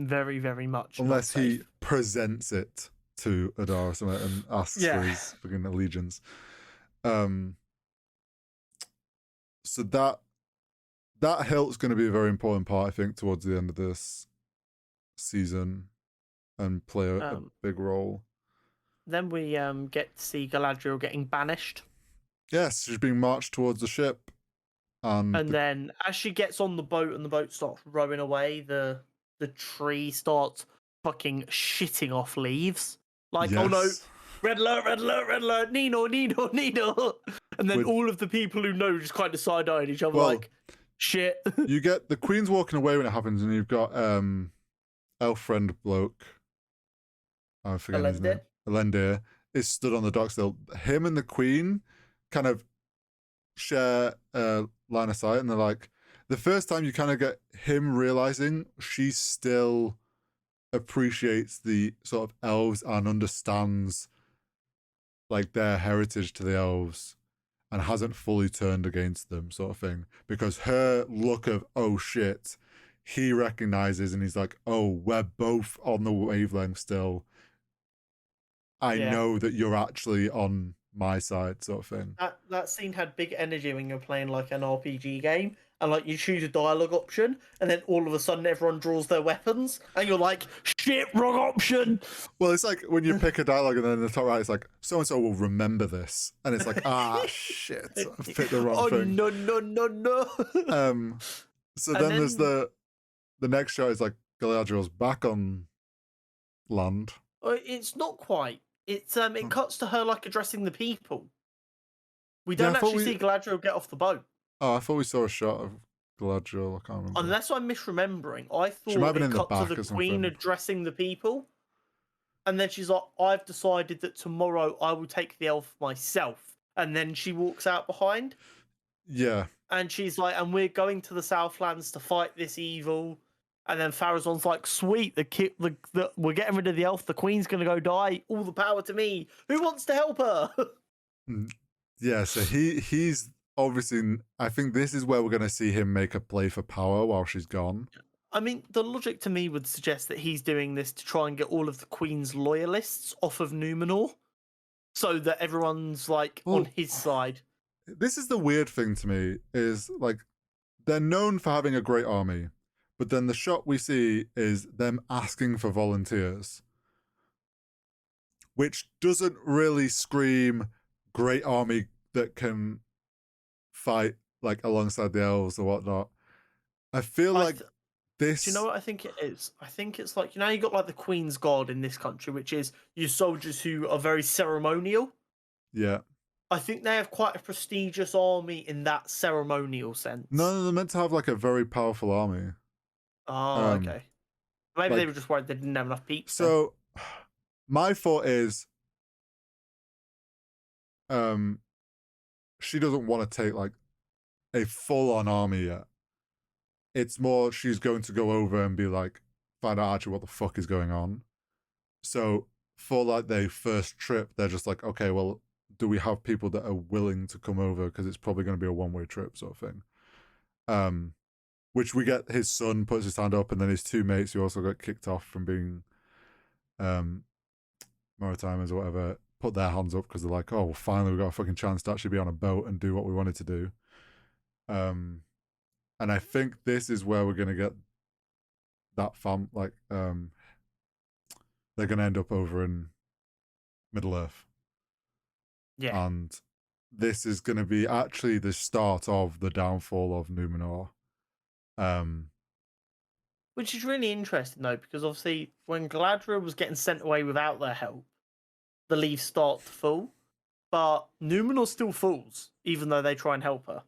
Very, very much. Unless he presents it to Adar or something and asks for his fucking allegiance. So that hilt's going to be a very important part, I think, towards the end of this season and play a big role. Then we get to see Galadriel getting banished. Yes, she's being marched towards the ship. And then as she gets on the boat and the boat starts rowing away, the tree starts fucking shitting off leaves. Like, oh no, red alert, red alert, red alert, Nino. And then all of the people who know just kind of side-eyeing each other like, shit. You get the Queen's walking away when it happens, and you've got elf friend bloke. I forget his name. Elendil is stood on the dock still. Him and the Queen kind of share a line of sight, and they're like, the first time you kind of get him realizing she still appreciates the sort of elves and understands, like, their heritage to the elves and hasn't fully turned against them, sort of thing. Because her look of, oh shit, he recognizes and he's like, oh, we're both on the wavelength still. I know that you're actually on my side, sort of thing. That scene had big energy when you're playing like an RPG game. And like you choose a dialogue option, and then all of a sudden everyone draws their weapons, and you're like, "Shit, wrong option." Well, it's like when you pick a dialogue, and then in the top right, it's like, "So and so will remember this," and it's like, "Ah, shit, I picked the wrong thing." Oh no! So then there's the next shot is like Galadriel's back on land. It's not quite. It's it cuts to her like addressing the people. We don't actually see Galadriel get off the boat. Oh, I thought we saw a shot of Galadriel. I can't remember. Unless I'm misremembering. I thought it cut to the Queen addressing the people. And then she's like, I've decided that tomorrow I will take the elf myself. And then she walks out behind. Yeah. And she's like, and we're going to the Southlands to fight this evil. And then Pharazôn's like, sweet, we're getting rid of the elf. The Queen's going to go die. All the power to me. Who wants to help her? Yeah, so he's... Obviously, I think this is where we're going to see him make a play for power while she's gone. I mean, the logic to me would suggest that he's doing this to try and get all of the Queen's loyalists off of Numenor, so that everyone's like on his side. This is the weird thing to me, is like they're known for having a great army, but then the shot we see is them asking for volunteers, which doesn't really scream great army that can fight like alongside the elves or whatnot. I feel like this. Do you know what I think it is? I think it's like, you know, you got like the Queen's Guard in this country, which is your soldiers who are very ceremonial. Yeah. I think they have quite a prestigious army in that ceremonial sense. No, they're meant to have like a very powerful army. Oh, okay. Maybe they were just worried they didn't have enough peeps. So, my thought is, she doesn't want to take like a full-on army yet. It's more she's going to go over and be like, find out actually what the fuck is going on. So for like their first trip, they're just like, okay, well, do we have people that are willing to come over? Because it's probably going to be a one-way trip sort of thing. Which we get his son puts his hand up, and then his two mates who also got kicked off from being Maritimers or whatever, put their hands up because they're like, oh, well, finally we got a fucking chance to actually be on a boat and do what we wanted to do. And I think this is where we're gonna get that they're gonna end up over in Middle Earth. Yeah. And this is gonna be actually the start of the downfall of Numenor. Which is really interesting though, because obviously when Galadriel was getting sent away without their help, the leaves start to fall. But Numenor still falls, even though they try and help her.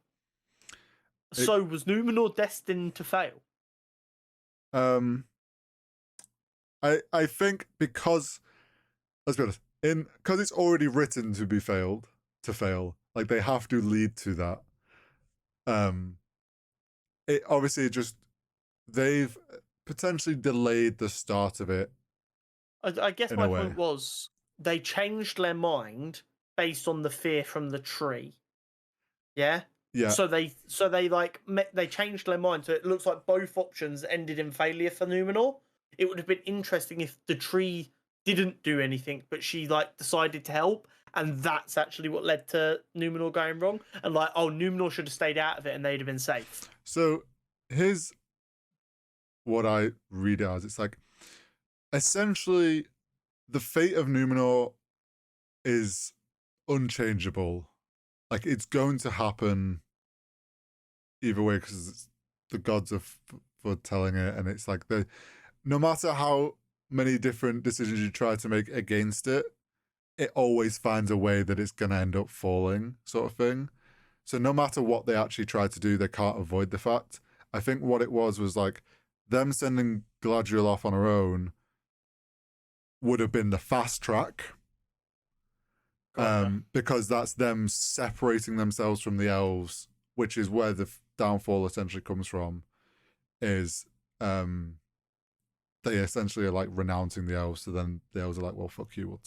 So was Numenor destined to fail? I think because, let's be honest, because it's already written to fail, like they have to lead to that. It obviously just, they've potentially delayed the start of it. I guess my point was they changed their mind based on the fear from the tree. Yeah. Yeah. So they they changed their mind. So it looks like both options ended in failure for Numenor. It would have been interesting if the tree didn't do anything, but she like decided to help, and that's actually what led to Numenor going wrong. And like, oh, Numenor should have stayed out of it, and they'd have been safe. So here's what I read it as. It's like, essentially, the fate of Numenor is unchangeable. Like, it's going to happen either way because the gods are foretelling it, and it's like no matter how many different decisions you try to make against it, it always finds a way that it's going to end up falling, sort of thing. So no matter what they actually try to do, they can't avoid the fact. I think what it was like them sending Galadriel off on her own would have been the fast track. Because that's them separating themselves from the elves, which is where the downfall essentially comes from, is they essentially are like renouncing the elves, so then the elves are like, well, fuck you.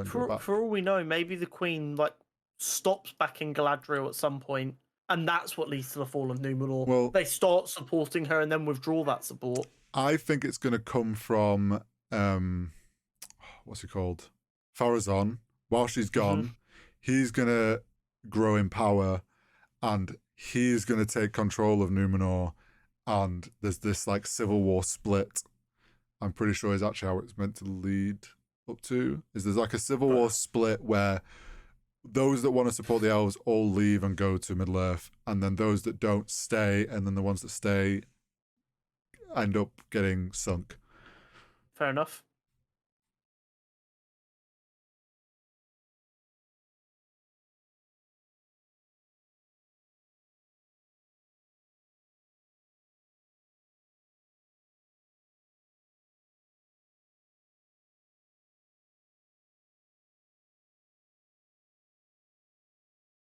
For all we know, maybe the queen like stops backing Galadriel at some point, and that's what leads to the fall of Numenor. Well, they start supporting her and then withdraw that support. I think it's going to come from what's he called, Pharazôn. While she's gone, he's going to grow in power, and he's going to take control of Numenor, and there's this like civil war split. I'm pretty sure is actually how it's meant to lead up to. Is there's like a civil war split where those that want to support the elves all leave and go to Middle Earth, and then those that don't stay, and then the ones that stay end up getting sunk. Fair enough.